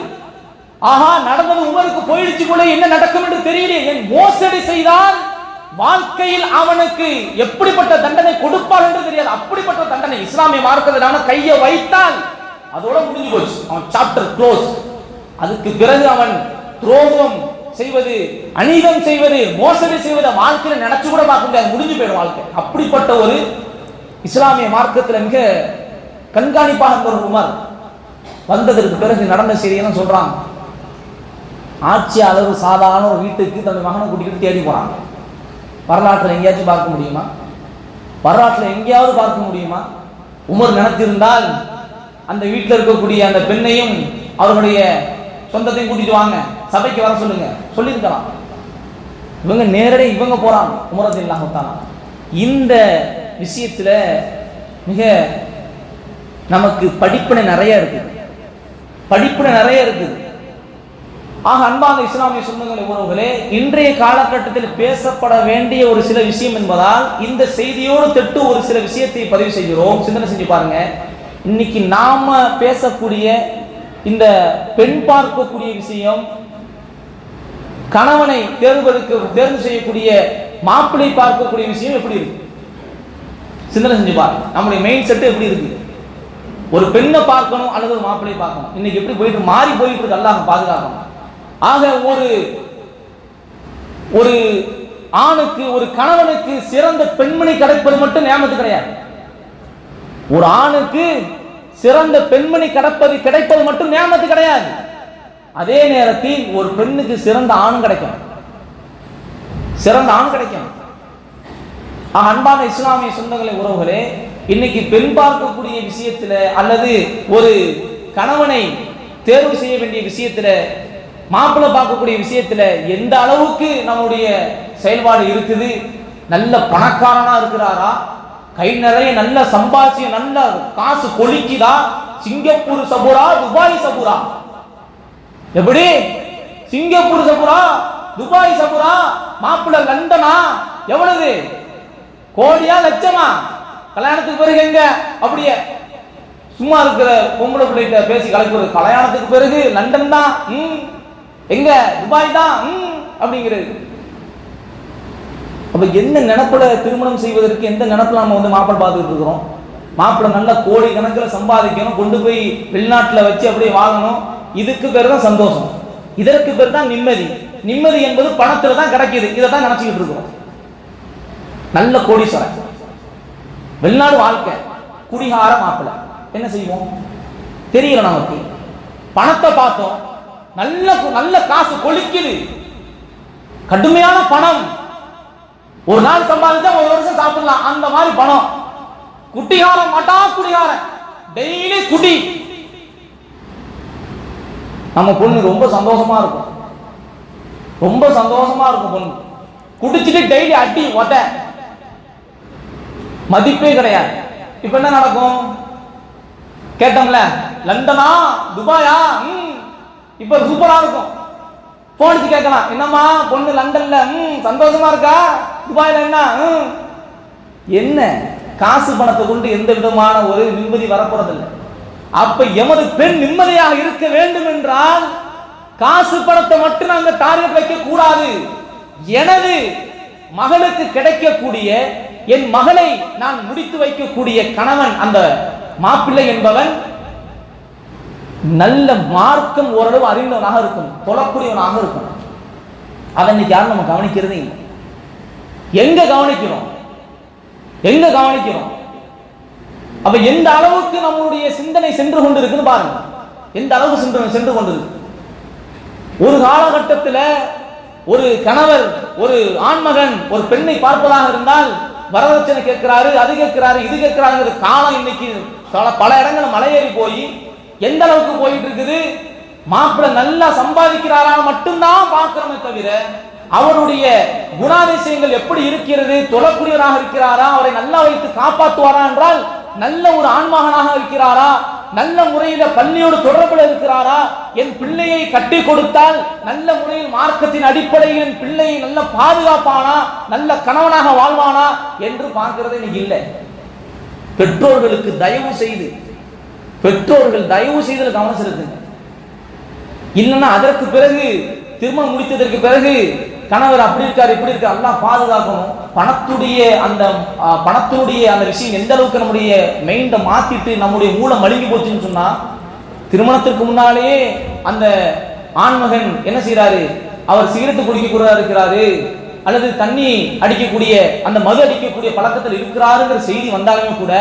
ஆஹா நடந்தது உமருக்கு போயிடுச்சு போல, என்ன நடக்கும் என்று தெரியல, என் மோசடி செய்தால் வாழ்க்கையில் அவனுக்கு எப்படிப்பட்ட தண்டனை கொடுப்பார் என்று தெரியாது. அப்படிப்பட்ட தண்டனை இஸ்லாமிய மார்க்கத்தில் கையை வைத்தால் அதோட முடிஞ்சு போச்சு, அவன் சாப்டர் க்ளோஸ். அதுக்கு பிறகு அவன் துரோகம் செய்வது, அநீதம் செய்வது, மோசடி செய்வதை வாழ்க்கையில் நினைச்சு கூட பார்க்க முடியாது, முடிஞ்சு போயிடும் வாழ்க்கை. அப்படிப்பட்ட ஒரு இஸ்லாமிய மார்க்கத்தில் மிக கண்காணிப்பாக இருந்த ஒரு உமர் வந்ததற்கு பிறகு நடந்த செய்தியெல்லாம் சொல்றாங்க. ஆட்சியாளர் சாதாரண ஒரு வீட்டுக்கு தன்னுடைய மகனை கூட்டிக்கிட்டு தேடி போறாங்க. வரலாற்றில் எங்கேயாச்சும் பார்க்க முடியுமா? வரலாற்றில் எங்கேயாவது பார்க்க முடியுமா? உமர் நினைத்திருந்தால் அந்த வீட்டில் இருக்கக்கூடிய அந்த பெண்ணையும் அவர்களுடைய சொந்தத்தையும் கூட்டிட்டு வாங்க, சபைக்கு வர சொல்லுங்க, சொல்லியிருக்கலாம். இவங்க நேரடி இவங்க போறாங்க. உமர் ரலியல்லாஹு தஆலா இந்த விஷயத்துல மிக நமக்கு படிப்பினை நிறைய இருக்குது, படிப்பினை நிறைய இருக்குது. ஆக அன்பான இஸ்லாமிய சொந்தங்களே, உறவுகளே, இன்றைய காலகட்டத்தில் பேசப்பட வேண்டிய ஒரு சில விஷயம் என்பதால் இந்த செய்தியோடு தொட்டு ஒரு சில விஷயத்தை பதிவு செய்கிறோம். சிந்தனை செஞ்சு பாருங்க. இன்னைக்கு நாம பேசக்கூடிய இந்த பெண் பார்க்கக்கூடிய விஷயம், கணவனை தேர்வு செய்யக்கூடிய மாப்பிள்ளை பார்க்கக்கூடிய விஷயம் எப்படி இருக்கு? சிந்தனை செஞ்சு பாருங்க. நம்முடைய மெயின் செட் எப்படி இருக்கு? ஒரு பெண்ணை பார்க்கணும் அல்லது ஒரு மாப்பிள்ளை பார்க்கணும். இன்னைக்கு எப்படி போயிட்டு மாறி போயிட்டு இருக்கு, அல்லாஹ் பாதுகாக்கணும். ஆக ஒரு ஆணுக்கு, ஒரு கணவனுக்கு சிறந்த பெண்மணி கிடைப்பது மட்டும் நியமத்து கிடையாது. ஒரு ஆணுக்கு சிறந்த பெண்மணி கிடைப்பது மட்டும் நியமத்து கிடையாது. அதே நேரத்தில் ஒரு பெண்ணுக்கு சிறந்த ஆணும் கிடைக்கும், சிறந்த ஆண் கிடைக்கும். அன்பான இஸ்லாமிய சொந்தங்களே, உறவுகளே, இன்னைக்கு பெண் பார்க்கக்கூடிய விஷயத்துல அல்லது ஒரு கணவனை தேர்வு செய்ய வேண்டிய விஷயத்துல, மாப்பிள்ளை பார்க்கக்கூடிய விஷயத்துல எந்த அளவுக்கு நம்முடைய செயல்பாடு இருக்குது? நல்ல பணக்காரனா இருக்கிறாரா? கை நிறைய நல்ல சம்பாதிச்சு நல்ல காசு கொளிக்குதா? Singapore சபுரா, Dubai சபுரா? எப்படி? Singapore சபுரா, Dubai சபுரா? மாப்பிள்ளை லண்டனா? எவ்வளவு? கோடியா லட்சமா? கல்யாணத்துக்கு பிறகு எங்க? அப்படியே சும்மா இருக்கிற பொம்பளை பிள்ளைகிட்ட பேசி கலப்புறது. கல்யாணத்துக்கு பிறகு லண்டன் தான், எங்க துபாய் தான் அப்படிங்கிறது. அப்ப எந்த நினைப்புல திருமணம் செய்வதற்கு, எந்த நினைப்புல நம்ம மாப்பிள்ளை பார்த்துட்டு இருக்கிறோம்? மாப்பிள்ளை நல்ல கோடி கணக்கில் சம்பாதிக்கணும், கொண்டு போய் வெளிநாட்டில் வச்சு அப்படியே வாங்கணும். இதுக்கு பேர் தான் சந்தோஷம், இதற்கு பேர் தான் நிம்மதி. நிம்மதி என்பது பணத்துல தான் கிடைக்குது. இதை தான் நினைச்சுக்கிட்டு இருக்கிறோம். நல்ல கோடீஸ்வரன், வெளிநாடு வாழ்க்கை, குடிகார மாப்பிள்ளை. என்ன செய்வோம் தெரியல நமக்கு. பணத்தை பார்த்தோம், நல்ல நல்ல காசு கொளிக்குது, கடுமையான பணம். ஒரு நாள் சம்பாதிச்சா ஒரு வருஷம் சாப்பிடலாம், அந்த மாதிரி பணம். குட்டிகாரம் மாட்டா, குடிகாரன், டெய்லி குடி. நம்ம பொண்ணு ரொம்ப சந்தோஷமா இருக்கும், ரொம்ப சந்தோஷமா இருக்கும் பொண்ணு. குடிச்சிட்டு டெய்லி அடி உத, மதிப்பே கிடையாது. இப்ப என்ன நடக்கும்? கேட்டோம்ல, லண்டனா துபாயா? இப்ப சூப்பரா இருக்கும். போனுக்கு கேட்கலாம், என்னம்மா பொண்ணு லண்டன்ல சந்தோஷமா இருக்கா? துபாயில என்ன? என்ன காசு பணத்தை கொண்டு எந்த விதமான ஒரு நிம்மதி வரப்போறதில்லை. அப்ப எமது பெண் நிம்மதியாக இருக்க வேண்டும் என்றால் காசு பணத்தை மட்டும் நாங்கள் டார்கெட் வைக்க கூடாது. எனது மகளுக்கு கிடைக்கக்கூடிய, என் மகளை நான் முடித்து வைக்கக்கூடிய கணவன், அந்த மாப்பிள்ளை என்பவன் நல்ல மார்க்கம் ஓரளவு அறிந்தவனாக இருக்கும், தொழக்கூடியவனாக இருக்கும். அதை இன்னைக்கு யாரும் நம்ம கவனிக்கிறதே இல்லை. எங்க கவனிக்கிறோம்? எங்க கவனிக்கிறோம்? அப்ப எந்த அளவுக்கு நம்முடைய சிந்தனை சென்று கொண்டு இருக்குன்னு பாருங்க. எந்த அளவுக்கு சென்று கொண்டு இருக்கு. ஒரு காலகட்டத்தில் ஒரு கணவர், ஒரு ஆண்மகன் ஒரு பெண்ணை பார்ப்பதாக இருந்தால் வரதட்சணை கேட்கிறாரு, அது கேட்கிறாரு, இது கேட்கிறாரு. காலம் இன்னைக்கு பல இடங்கள் மலையேறி போய் எந்த அளவுக்கு போயிட்டு இருக்குது? மாப்பிள்ளை நல்லா சம்பாதிக்கிறாரா மட்டும்தான் பார்க்கிறோமே தவிர அவருடைய குணாதிசயங்கள் எப்படி இருக்கிறது, தொழக்கூடியவராக இருக்கிறாரா, அவரை நல்லா வைத்து காப்பாற்றுவாரா என்றால் நல்ல ஒரு ஆண்மகனாக இருக்கிறாரா, நல்ல முறையில பள்ளியோடு தொடர்பில் இருக்கிறாரா, என் பிள்ளையை கட்டி கொடுத்தால் நல்ல முறையில் மார்க்கத்தின் அடிப்படையில் என் பிள்ளையை நல்ல பாதுகாப்பானா, நல்ல கணவனாக வாழ்வானா என்று பார்க்கிறது இன்னைக்கு இல்லை. பெற்றோர்களுக்கு தயவு செய்து கவனம் செலுத்துங்க. இல்லைன்னா அதற்கு பிறகு திருமணம் முடித்ததற்கு பிறகு கணவர் அப்படி இருக்காரு இப்படி இருக்காரு, அல்லாஹ் பாதுகாக்கணும். பணத்தினுடைய அந்த விஷயம் எந்த அளவுக்கு நம்முடைய மைண்டை மாத்திட்டு நம்முடைய மூளை மழுங்கி போச்சுன்னு சொன்னா, திருமணத்திற்கு முன்னாலேயே அந்த ஆண்மகன் என்ன செய்யறாரு, அவர் சிகரெட்டு குடிக்க இருக்கிறாரு அல்லது தண்ணி அடிக்கக்கூடிய அந்த மது அடிக்கக்கூடிய பழக்கத்தில் இருக்கிறாருங்கிற செய்தி வந்தாலுமே கூட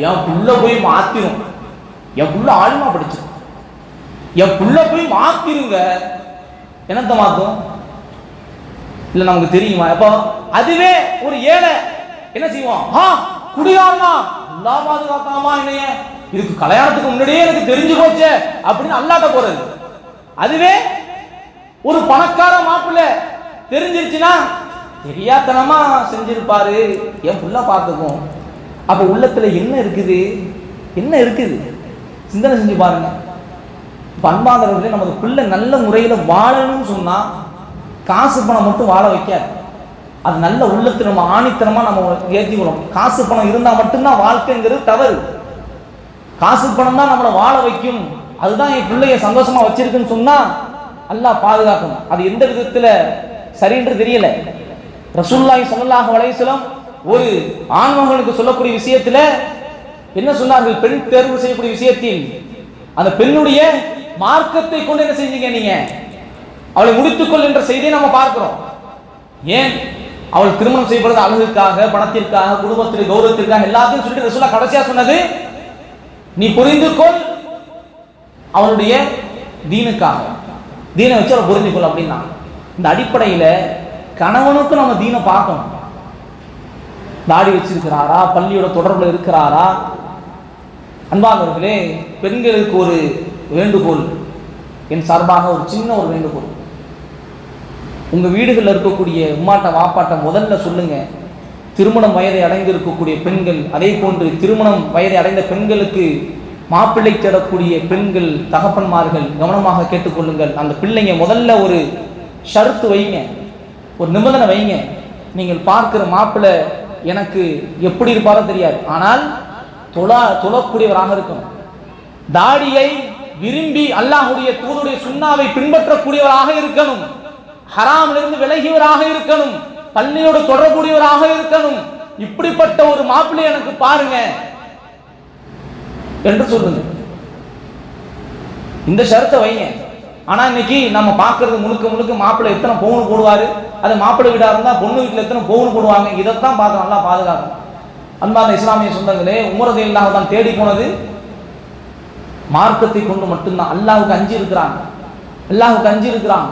என் புள்ள போய் மாத்திரும், என் புள்ள ஆளுமா படிச்சிடும், என் புள்ள போய் மாத்திருங்க. என்னத்த மாத்தும் இல்ல நமக்கு தெரியுமா? அப்போ அதுவே ஒரு ஏழை என்ன செய்வோம், குடியாரமா அல்லா பாதுகாக்காமா என்னைய, இதுக்கு கல்யாணத்துக்கு முன்னாடியே எனக்கு தெரிஞ்சு போச்சே அப்படின்னு அல்லாட்ட போறது. அதுவே ஒரு பணக்கார மாப்பிள்ளை தெரிஞ்சிருச்சுன்னா தெரியாதனமா செஞ்சிருப்பாரு, என் புள்ள பார்த்துக்கும். அப்ப உள்ளத்துல என்ன இருக்குது, என்ன இருக்குது சிந்தனை செஞ்சு பாருங்க. பண்பாதவர்களே, நமது பிள்ளை நல்ல முறையில வாழணும்னு சொன்னா காசு பணம் மட்டும் வாழ வைக்காது, அது நல்ல உள்ளத்துல நம்ம ஆணித்தனமா நம்ம ஏற்றிக்கணும். காசு பணம் இருந்தா மட்டும்தான் வாழ்க்கைங்கிறது தவறு. காசு பணம் தான் நம்மளை வாழ வைக்கும், அதுதான் என் பிள்ளைய சந்தோஷமா வச்சிருக்குன்னு சொன்னா அல்லாஹ் பாதுகாக்கணும். அது எந்த விதத்துல சரின்று தெரியல. ரசூலுல்லாஹி ஸல்லல்லாஹு அலைஹி வஸல்லம் ஒரு ஆண்மகனுக்கு சொல்லக்கூடிய விஷயத்துல என்ன சொன்னார்கள், பெண் தேர்வு செய்யக்கூடிய விஷயத்தில் அந்த பெண்ணுடைய மார்க்கத்தை கொண்டு என்ன செஞ்சீங்க நீங்க, அவளை முடித்துக்கொள் என்ற செய்தியை நம்ம பார்க்கிறோம். ஏன் அவள் திருமணம் செய்யப்படுறது அழகுக்காக, பணத்திற்காக, குடும்பத்திற்கு கௌரவத்திற்காக எல்லாத்தையும் சொல்லிட்டு ரசூலுல்லாஹ் கடைசியா சொன்னது, நீ புரிந்து கொள் அவளுடைய தீனுக்காக, தீனை வச்சு அவளை புரிந்து கொள் அப்படின்னா. இந்த அடிப்படையில கணவனுக்கு நம்ம தீனை பார்க்கணும். தாடி வச்சிருக்கிறாரா, பள்ளியோட தொடர்புல இருக்கிறாரா? அன்பானவர்களே, பெண்களுக்கு ஒரு வேண்டுகோள், என் சார்பாக ஒரு சின்ன ஒரு வேண்டுகோள். உங்க வீடுகளில் இருக்கக்கூடிய உம்மாட்ட வாப்பாட்ட முதல்ல சொல்லுங்க, திருமணம் வயதை அடைந்து இருக்கக்கூடிய பெண்கள், அதே போன்று திருமணம் வயதை அடைந்த பெண்களுக்கு மாப்பிள்ளை தேடக்கூடிய பெண்கள், தகப்பன்மார்கள் கவனமாக கேட்டுக்கொள்ளுங்கள். அந்த பிள்ளைங்க முதல்ல ஒரு ஷர்த்து வைங்க, ஒரு நிபந்தனை வைங்க. நீங்கள் பார்க்கிற மாப்பிள்ளை எனக்கு எப்படி இருப்பாரோ தெரியாது, ஆனால் தொழக்கூடியவராக இருக்கணும். தாடியை விரும்பி அல்லாஹ்வுடைய தூதுடைய சுன்னாவை பின்பற்றக்கூடியவராக இருக்கணும். ஹராமிலிருந்து விலகியவராக இருக்கணும். பள்ளியோடு தொடரக்கூடியவராக இருக்கணும். இப்படிப்பட்ட ஒரு மாப்பிள்ளை எனக்கு பாருங்க என்று சொல்லுங்க. இந்த ஷரத்தை வைங்க. ஆனா இன்னைக்கு நம்ம பார்க்கறது முழுக்க மாப்பிள்ளை எத்தனை பவுன் போடுவாரு, அது மாப்பிள்ளை வீடா இருந்தா பொண்ணு வீட்டுல எத்தனை பவுன் போடுவாங்க, இதைத்தான் பார்க்க நல்லா பாதுகாக்கணும். அன்பார்ந்த இஸ்லாமிய சொந்தங்களே, உமர் ரலியல்லாஹு தான் தேடி போனது மார்க்கத்தை கொண்டு மட்டும்தான். அல்லாஹ்வுக்கு அஞ்சி இருக்கிறாங்க, அல்லாஹ்வுக்கு அஞ்சி இருக்கிறாங்க,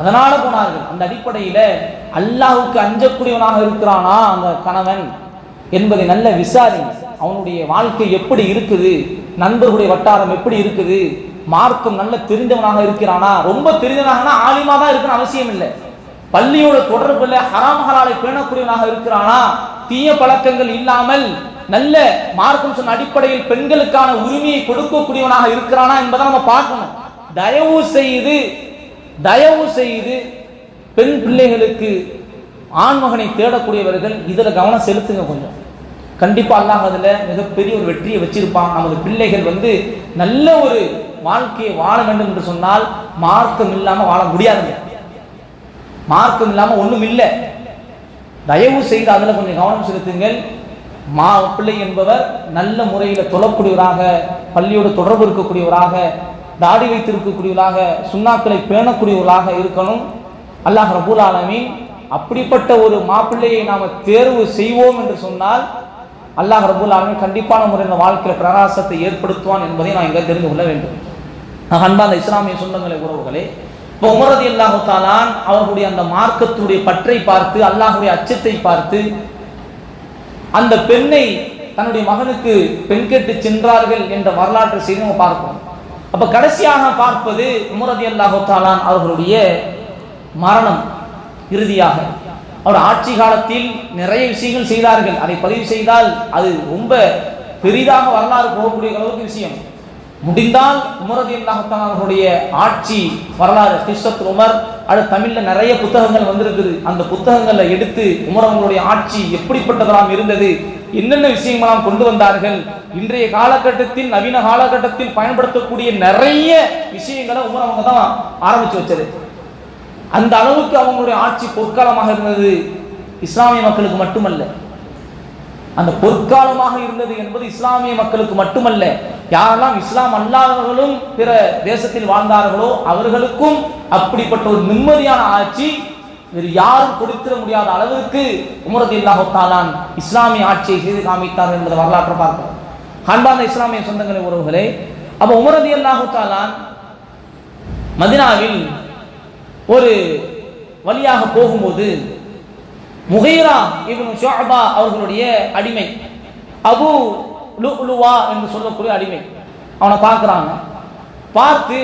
அதனால போனார்கள். அந்த அடிப்படையில அல்லாஹ்வுக்கு அஞ்சக்கூடியவனாக இருக்கிறானா அந்த கணவன் என்பதை நல்ல விசாரிங்க. அவனுடைய வாழ்க்கை எப்படி இருக்குது, நண்பர்களுடைய வட்டாரம் எப்படி இருக்குது, மார்க்கம் நல்ல தெரிந்தவனாக இருக்கிறானா. ரொம்ப தெரிந்தவனாகனா ஆலிமா தான் இருக்கணும் அவசியம் இல்லை. பள்ளியோட தொடர்புல ஹராம் ஹலாலை பேணக்கூடியவனாக இருக்கிறானா, தீய பழக்கங்கள் இல்லாமல் நல்ல மார்க்கம் சொன்ன அடிப்படையில் பெண்களுக்கான உரிமையை கொடுக்கக்கூடியவனாக இருக்கிறானா என்பதை நம்ம பார்க்கணும். தயவு செய்து பெண் பிள்ளைகளுக்கு ஆண்மகனை தேடக்கூடியவர்கள் இதுல கவனம் செலுத்துங்க கொஞ்சம். கண்டிப்பா அல்லாஹ் அதுல மிகப்பெரிய ஒரு வெற்றியை வச்சிருப்பான். நமது பிள்ளைகள் நல்ல ஒரு வாழ்க்கையை வாழ வேண்டும் என்று சொன்னால் மார்க்கம் இல்லாம வாழ முடியாதுங்க. மார்க்கம் இல்லாம ஒண்ணும் இல்லை. தயவு செய்து அதுல கொஞ்சம் கவனம் செலுத்துங்கள். பிள்ளை என்பவர் நல்ல முறையில் தொழக்கூடியவராக, பள்ளியோடு தொடர்பு இருக்கக்கூடியவராக, தாடி வைத்திருக்கக்கூடியவராக, சுன்னாக்களை பேணக்கூடியவர்களாக இருக்கணும். அல்லாஹ் ரப்பூல் ஆலமீன் அப்படிப்பட்ட ஒரு மாப்பிள்ளையை நாம தேர்வு செய்வோம் என்று சொன்னால் அல்லாஹ் ரப்பூல் ஆலமீன் கண்டிப்பான முறையில் வாழ்க்கையில் பிரகாசத்தை ஏற்படுத்துவான் என்பதை நான் இங்கே தெரிந்து கொள்ள வேண்டும். அன்பார்ந்த இஸ்லாமிய சொந்தங்களை உறவுகளே, இப்போ உமர் ரலியல்லாஹு தஆலா அவர்களுடைய அந்த மார்க்கத்துடைய பற்றை பார்த்து, அல்லாஹ்வுடைய அச்சத்தை பார்த்து அந்த பெண்ணை தன்னுடைய மகனுக்கு பெண் கேட்டு சென்றார்கள் என்ற வரலாற்று செய்தி நம்ம பார்ப்போம். அப்ப கடைசியாக பார்ப்பது உமர் ரலியல்லாஹு தஆலா அவர்களுடைய மரணம். இறுதியாக அவர் ஆட்சி காலத்தில் நிறைய விஷயங்கள் செய்தார்கள். அதை பதிவு செய்தால் அது ரொம்ப பெரிதாக வரலாறு போகக்கூடிய அளவுக்கு விஷயம். முடிந்தால் உமர் ரலியல்லாஹு தஆலா அவர்களுடைய ஆட்சி வரலாறு கிஸ்ஸத்துல் உமர் அது தமிழ்ல நிறைய புத்தகங்கள் வந்திருக்குது. அந்த புத்தகங்களை எடுத்து உமர் அவர்களுடைய ஆட்சி எப்படிப்பட்டதெல்லாம் இருந்தது, என்னென்ன விஷயங்களாம் கொண்டு வந்தார்கள், இன்றைய காலகட்டத்தில் நவீன காலகட்டத்தில் பயன்படுத்தக்கூடிய நிறைய விஷயங்களை உமர் அவங்க தான் ஆரம்பிச்சு வச்சது. அந்த அளவுக்கு அவங்களுடைய ஆட்சி பொற்காலமாக இருந்தது. இஸ்லாமிய மக்களுக்கு மட்டுமல்ல, அந்த பொற்காலமாக இருந்தது என்பது இஸ்லாமிய மக்களுக்கு மட்டுமல்ல, யாரெல்லாம் இஸ்லாம் அல்லாதவர்களும் பிற தேசத்தில் வாழ்ந்தார்களோ அவர்களுக்கும் அப்படிப்பட்ட ஒரு நிம்மதியான ஆட்சி வேறு யாரும் கொடுத்திட முடியாத அளவிற்கு உமர் ரலியல்லாஹு தஆலா இஸ்லாமிய ஆட்சியை செய்து காமித்தார் என்பதை வரலாற்றை பார்க்கிறோம். அன்பார்ந்த இஸ்லாமிய சொந்தங்களே, உறவுகளே, அப்போ உமர் ரலியல்லாஹு தஆலா மதீனாவில் ஒரு வழியாக போகும்போது முகைரா இப்னு ஷுஅபா அவர்களுடைய அடிமை, அபு லுலுவா என்று சொல்லக்கூடிய அடிமை, அவனை பார்க்குறாங்க. பார்த்து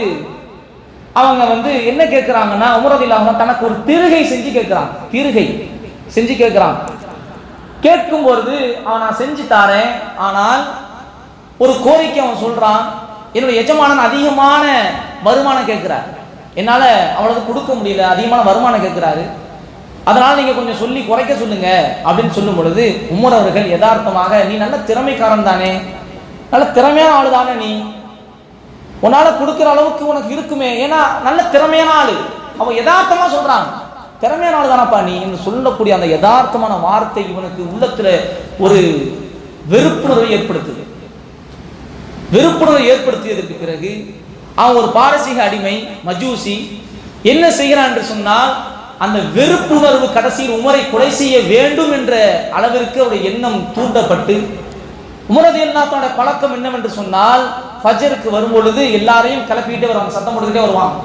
அவங்க என்ன கேட்குறாங்கன்னா, உமர் ரலியல்லாஹு அன்ஹு தனக்கு ஒரு திருகை செஞ்சு கேட்குறாங்க. திருகை செஞ்சு கேட்குறாங்க. கேட்கும்பொழுது அவன் நான் செஞ்சு தாரேன், ஆனால் ஒரு கோரிக்கை அவன் சொல்றான், என்னுடைய எஜமானன் அதிகமான வருமானம் கேட்கிறார், என்னால் அவளுக்கு கொடுக்க முடியல, அதிகமான வருமானம் கேட்கிறாரு, அதனால் நீங்கள் கொஞ்சம் சொல்லி குறைக்க சொல்லுங்க அப்படின்னு சொல்லும் பொழுது உமர் அவர்கள் யதார்த்தமாக, நீ நல்ல திறமைக்காரன் தானே, நல்ல திறமையான ஆளு தானே, நீ உன்னால் கொடுக்குற அளவுக்கு உனக்கு இருக்குமே, ஏன்னா நல்ல திறமையான ஆளு, அவன் யதார்த்தமாக சொல்றாங்க, திறமையான ஆளு தானப்பா நீ என்று சொல்லக்கூடிய அந்த யதார்த்தமான வார்த்தை இவனுக்கு உள்ளத்துல ஒரு வெறுப்புணர்வை ஏற்படுத்துது. வெறுப்புணர்வை ஏற்படுத்தியதற்கு பிறகு அவன் ஒரு பாரசீக அடிமை மஜூசி என்ன செய்கிறான் என்று சொன்னால், அந்த வெறுப்புணர்வு கடைசியில் உமரை கொலை செய்ய வேண்டும் என்ற அளவிற்கு அவருடைய எண்ணம் தூண்டப்பட்டு, உமர் ரலியல்லாஹு தஆலா பழக்கம் என்னவென்று சொன்னால், ஃபஜ்ருக்கு வரும்பொழுது எல்லாரையும் கிளப்பிட்டே வருவாங்க, சத்தம் போட்டுக்கிட்டே வருவாங்க.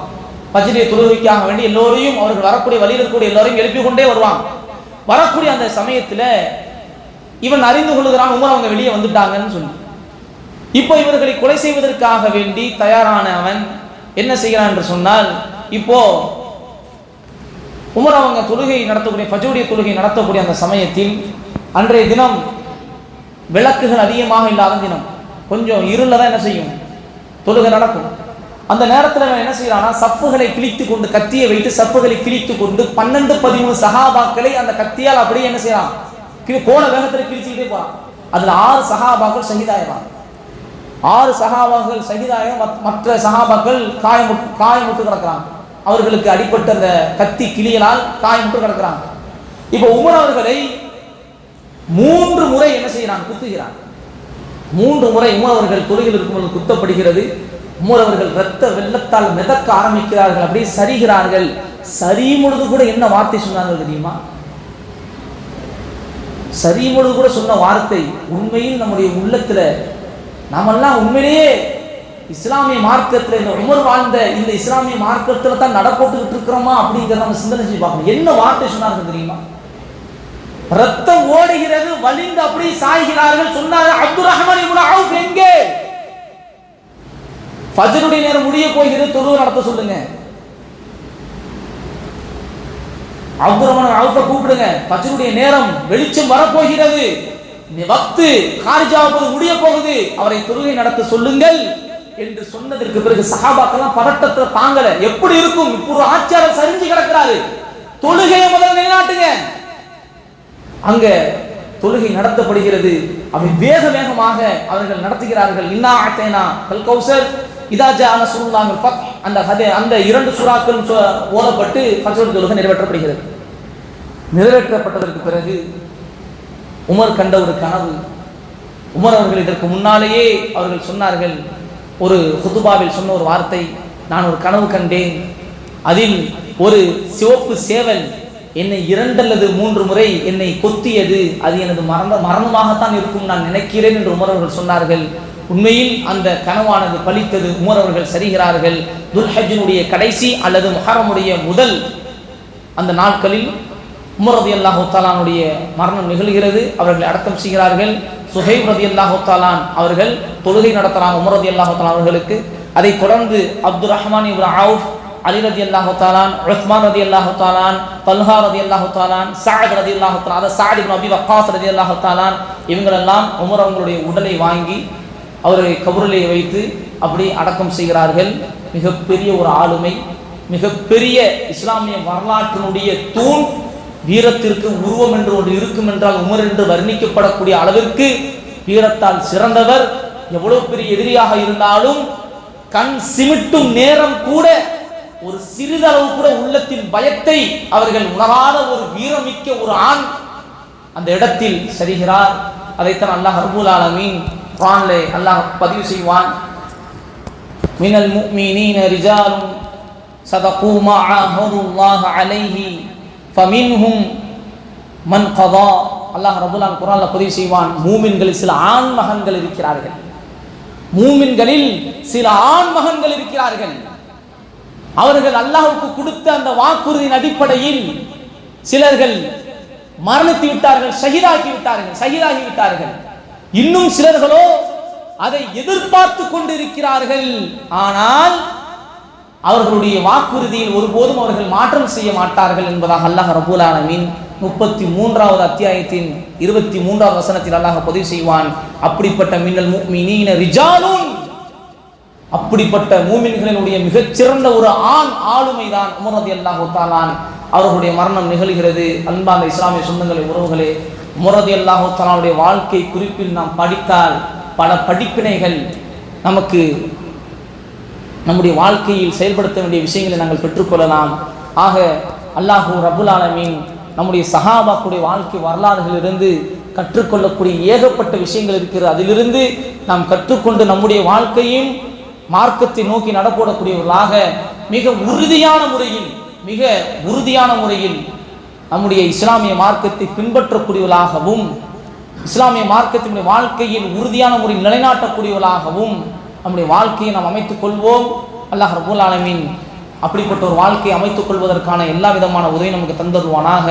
ஃபஜ்ருடைய தொழுகைக்காக வேண்டி எல்லோரையும், அவர்கள் வரக்கூடிய வழியில் இருக்கக்கூடிய எல்லோரையும் எழுப்பி கொண்டே வருவாங்க. வரக்கூடிய அந்த சமயத்தில் இவன் அறிந்து கொள்கிறான் உமர் அவங்க வெளியே வந்துட்டாங்கன்னு சொல்லி. இப்போ இவர்களை கொலை செய்வதற்காக வேண்டி தயாரான அவன் என்ன செய்கிறான் என்று சொன்னால், இப்போ உமர் அவங்க தொழுகை நடத்தக்கூடிய ஃபஜ்ருடைய தொழுகை நடத்தக்கூடிய அந்த சமயத்தில், அன்றைய தினம் விளக்குகள் அதிகமாக இல்லாத தினம், கொஞ்சம் இருளில் தான் என்ன செய்யும் தொழுகை நடக்கும். அந்த நேரத்தில் அவன் என்ன செய்யறான்னா, சப்புகளை கிழித்து கொண்டு, கத்தியை வைத்து சப்புகளை கிழித்து கொண்டு 12-13 சஹாபாக்களை அந்த கத்தியால் அப்படியே என்ன செய்யறான், போன வேகத்தில் கிழிச்சுக்கிட்டே போறான். அதுல 6 சஹாபாக்கள் ஷஹீதாயிரான். 6 சஹாபாக்கள் ஷஹீதாய, மற்ற சஹாபாக்கள் காயமுட்டு கிடக்கிறாங்க. அவர்களுக்கு அடிப்பட்ட அந்த கத்தி கிளியலால் காயமுட்டு கிடக்கிறாங்க. இப்போ உமர் அவர்களை 3 முறை என்ன செய்யறான், குத்துகிறான். 3 முறை உமர் அவர்கள் தொழுகையில் இருக்கும்போது குத்தப்படுகிறது. உமர் அவர்கள் இரத்த வெள்ளத்தால் மிதக்க ஆரம்பிக்கிறார்கள், அப்படியே சரிகிறார்கள். சரியும் பொழுது கூட என்ன வார்த்தை சொன்னார்கள் தெரியுமா? சரியும் பொழுது கூட சொன்ன வார்த்தை, உண்மையில் நம்முடைய உள்ளத்துல நாமெல்லாம் உண்மையிலேயே இஸ்லாமிய மார்க்கத்தில் இந்த உமர் வாழ்ந்த இந்த இஸ்லாமிய மார்க்கத்தில் தான் நடப்போட்டுக்கிட்டு இருக்கிறோமா அப்படிங்கிறத நம்ம சிந்தனை செஞ்சு பார்க்கணும். என்ன வார்த்தை சொன்னார்கள் தெரியுமா? ரத்தம் ஓடுகிறது, வலிந்து அப்படி சாய்கிறார்கள். சொன்னார்கள், அப்துர் ரஹ்மான் இப்னு அவுஃப் எங்கே? ஃபஜ்ருடைய நேரம் முடிய போகிறது, தொழுகை நடத்த சொல்லுங்க. அப்துர் ரஹ்மான் அவுஃபை கூப்பிடுங்க, ஃபஜ்ருடைய நேரம் வெளிச்சம் வரப்போகிறது, வக்து காரிஜாவது முடிய போகுது, அவரை தொழுகை நடத்த சொல்லுங்கள் என்று சொன்னதற்கு பிறகு சஹாபாக்கெல்லாம் பதட்டத்தில் தாங்கல. எப்படி இருக்கும், இப்போ ஒரு ஆட்சியாளர் சரிஞ்சு கிடக்கிறாரு, தொழுகையை முதல்ல நிலைநாட்டுங்க. அங்க தொழுகை நடத்தப்படுகிறது. அவை வேக வேகமாக அவர்கள் நடத்துகிறார்கள். இன்னா அத்தேனா கல் கௌசர் இதா ஜா நஸ்ருல்லாஹி வல் ஃபத், அந்த 2 சூறாக்களும் ஓதப்பட்டு ஃபஜ்ர் தொழுகை நிறைவேற்றப்படுகிறது. நிறைவேற்றப்பட்டதற்கு பிறகு உமர் கண்ட ஒரு கனவு. உமர் அவர்கள் இதற்கு முன்னாலேயே அவர்கள் சொன்னார்கள், ஒரு ஹுதுபாவில் சொன்ன ஒரு வார்த்தை, நான் ஒரு கனவு கண்டேன், அதில் ஒரு சிவப்பு சேவல் என்னை 2 அல்லது 3 முறை என்னை கொத்தியது, அது எனது மரணமாகத்தான் இருக்கும் நான் நினைக்கிறேன் என்று உமர் அவர்கள் சொன்னார்கள். உண்மையில் அந்த கனவானது பலித்தது. உமர் அவர்கள் சரிகிறார்கள். துல்ஹஜ்ஜினுடைய கடைசி அல்லது முஹர்ரமுடைய முதல் அந்த நாட்களில் உமர் ரலியல்லாஹு தஆலாவுடைய மரணம் நிகழ்கிறது. அவர்களை அடக்கம் செய்கிறார்கள். சுஹைப் ரலியல்லாஹு தஆலா அவர்கள் தொழுகை நடத்துகிறாங்க உமர் ரலியல்லாஹு தஆலா அவர்களுக்கு. அதை தொடர்ந்து அப்துர் ரஹ்மான் இப்னு அவுஃப், அலி ரலியல்லாஹு தஆலா, உஸ்மான் ரலியல்லாஹு தஆலா, தல்ஹா ரலியல்லாஹு தஆலா, சஅத் ரலியல்லாஹு தஆலா, சஅத் இப்னு அபி வக்காஸ் ரலியல்லாஹு தஆலா, இவங்களெல்லாம் உமர் அவங்களுடைய உடலை வாங்கி அவரை கபரிலே வைத்து அப்படி அடக்கம் செய்கிறார்கள். மிகப்பெரிய ஒரு ஆளுமை, மிகப்பெரிய இஸ்லாமிய வரலாற்றினுடைய தூண், வீரத்திற்கு உருவம் என்று ஒன்று இருக்கும் என்றால் உமர் என்று வர்ணிக்கப்படக்கூடிய அளவிற்கு வீரத்தால் சிறந்தவர். எவ்வளவு பெரிய எதிரியாக இருந்தாலும் கண் சிமிட்டும் நேரம் கூட ஒரு சிறிதளவு கூட உள்ளத்தில் பயத்தை அவர்கள் உணராத ஒரு வீரமிக்க ஒரு ஆண் அந்த இடத்தில் சரிகிறார். அதைத்தான் அல்லாஹ் ரப்பல் ஆலமீன் குர்ஆனிலே அல்லாஹ் பதிவு செய்வான். மினல் முஃமினீன ரிஜாலுன் ஸதகு மா ஆஹதுல்லாஹ அலைஹி ஃபமின்ஹும் மன் கதா. அல்லாஹ் ரப்பல் ஆலமீன் குர்ஆனில் பதிவு செய்வான், மூமின்களில் சில ஆண் மகன்கள் இருக்கிறார்கள். மூமின்களில் சில ஆண் மகன்கள் இருக்கிறார்கள். அவர்கள் அல்லாஹ்வுக்கு கொடுத்த அந்த வாக்குறுதியின் அடிப்படையில் சிலர்கள் மரணித்து விட்டார்கள், ஷஹீதாகி விட்டார்கள். இன்னும் சிலர்களோ அதை எதிர்பார்த்து கொண்டிருக்கிறார்கள். ஆனால் அவர்களுடைய வாக்குறுதியில் ஒருபோதும் அவர்கள் மாற்றம் செய்ய மாட்டார்கள் என்பதாக அல்லாஹ் ரப்பல் ஆலமீன் 33வது அத்தியாயத்தின் 23வது வசனத்தில் அல்லாஹ் பதிவு செய்வான். அப்படிப்பட்ட மின்னல் முஃமினீன ரிஜாலுன், அப்படிப்பட்ட மூமின்களினுடைய மிகச்சிறந்த ஒரு ஆண் ஆளுமைதான் உமர் ரலியல்லாஹு தஆலா அவர்களுடைய மரணம் நிகழ்கிறது. அன்பார்ந்த இஸ்லாமிய சொந்தங்களே, உறவுகளே, உமர் ரலியல்லாஹு தஆலாவுடைய வாழ்க்கை குறிப்பில் நாம் படித்தால் பல படிப்பினைகள் நமக்கு நம்முடைய வாழ்க்கையில் செயல்படுத்த வேண்டிய விஷயங்களை நாங்கள் பெற்றுக்கொள்ளலாம். ஆக அல்லாஹு ரப்புல் ஆலமீன் நம்முடைய சஹாபாக்களுடைய வாழ்க்கை வரலாறுகளிலிருந்து கற்றுக்கொள்ளக்கூடிய ஏகப்பட்ட விஷயங்கள் இருக்கிறது. அதிலிருந்து நாம் கற்றுக்கொண்டு நம்முடைய வாழ்க்கையும் மார்க்கத்தை நோக்கி நடப்படக்கூடியவர்களாக மிக உறுதியான முறையில் நம்முடைய இஸ்லாமிய மார்க்கத்தை பின்பற்றக்கூடியவர்களாகவும் இஸ்லாமிய மார்க்கத்தினுடைய வாழ்க்கையில் உறுதியான முறையில் நிலைநாட்டக்கூடியவர்களாகவும் நம்முடைய வாழ்க்கையை நாம் அமைத்துக் கொள்வோம். அல்லாஹ் ரப்பல் ஆலமீன் அப்படிப்பட்ட ஒரு வாழ்க்கையை அமைத்துக் கொள்வதற்கான எல்லா விதமான உதவி நமக்கு தந்தருவானாக.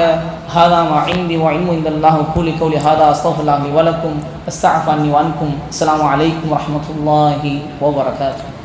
ஹாதா மா இன்தி வ இல்மு இன்தல்லாஹி கூலி கௌலி ஹாதா அஸ்தக்ஃபிருல்லாஹி வ லக்கும் அஸ்தக்ஃபிரு அன்னி வ அன்கும். அஸ்ஸலாமு அலைக்கும் வ ரஹ்மத்துல்லாஹி வ பரகாத்துஹு.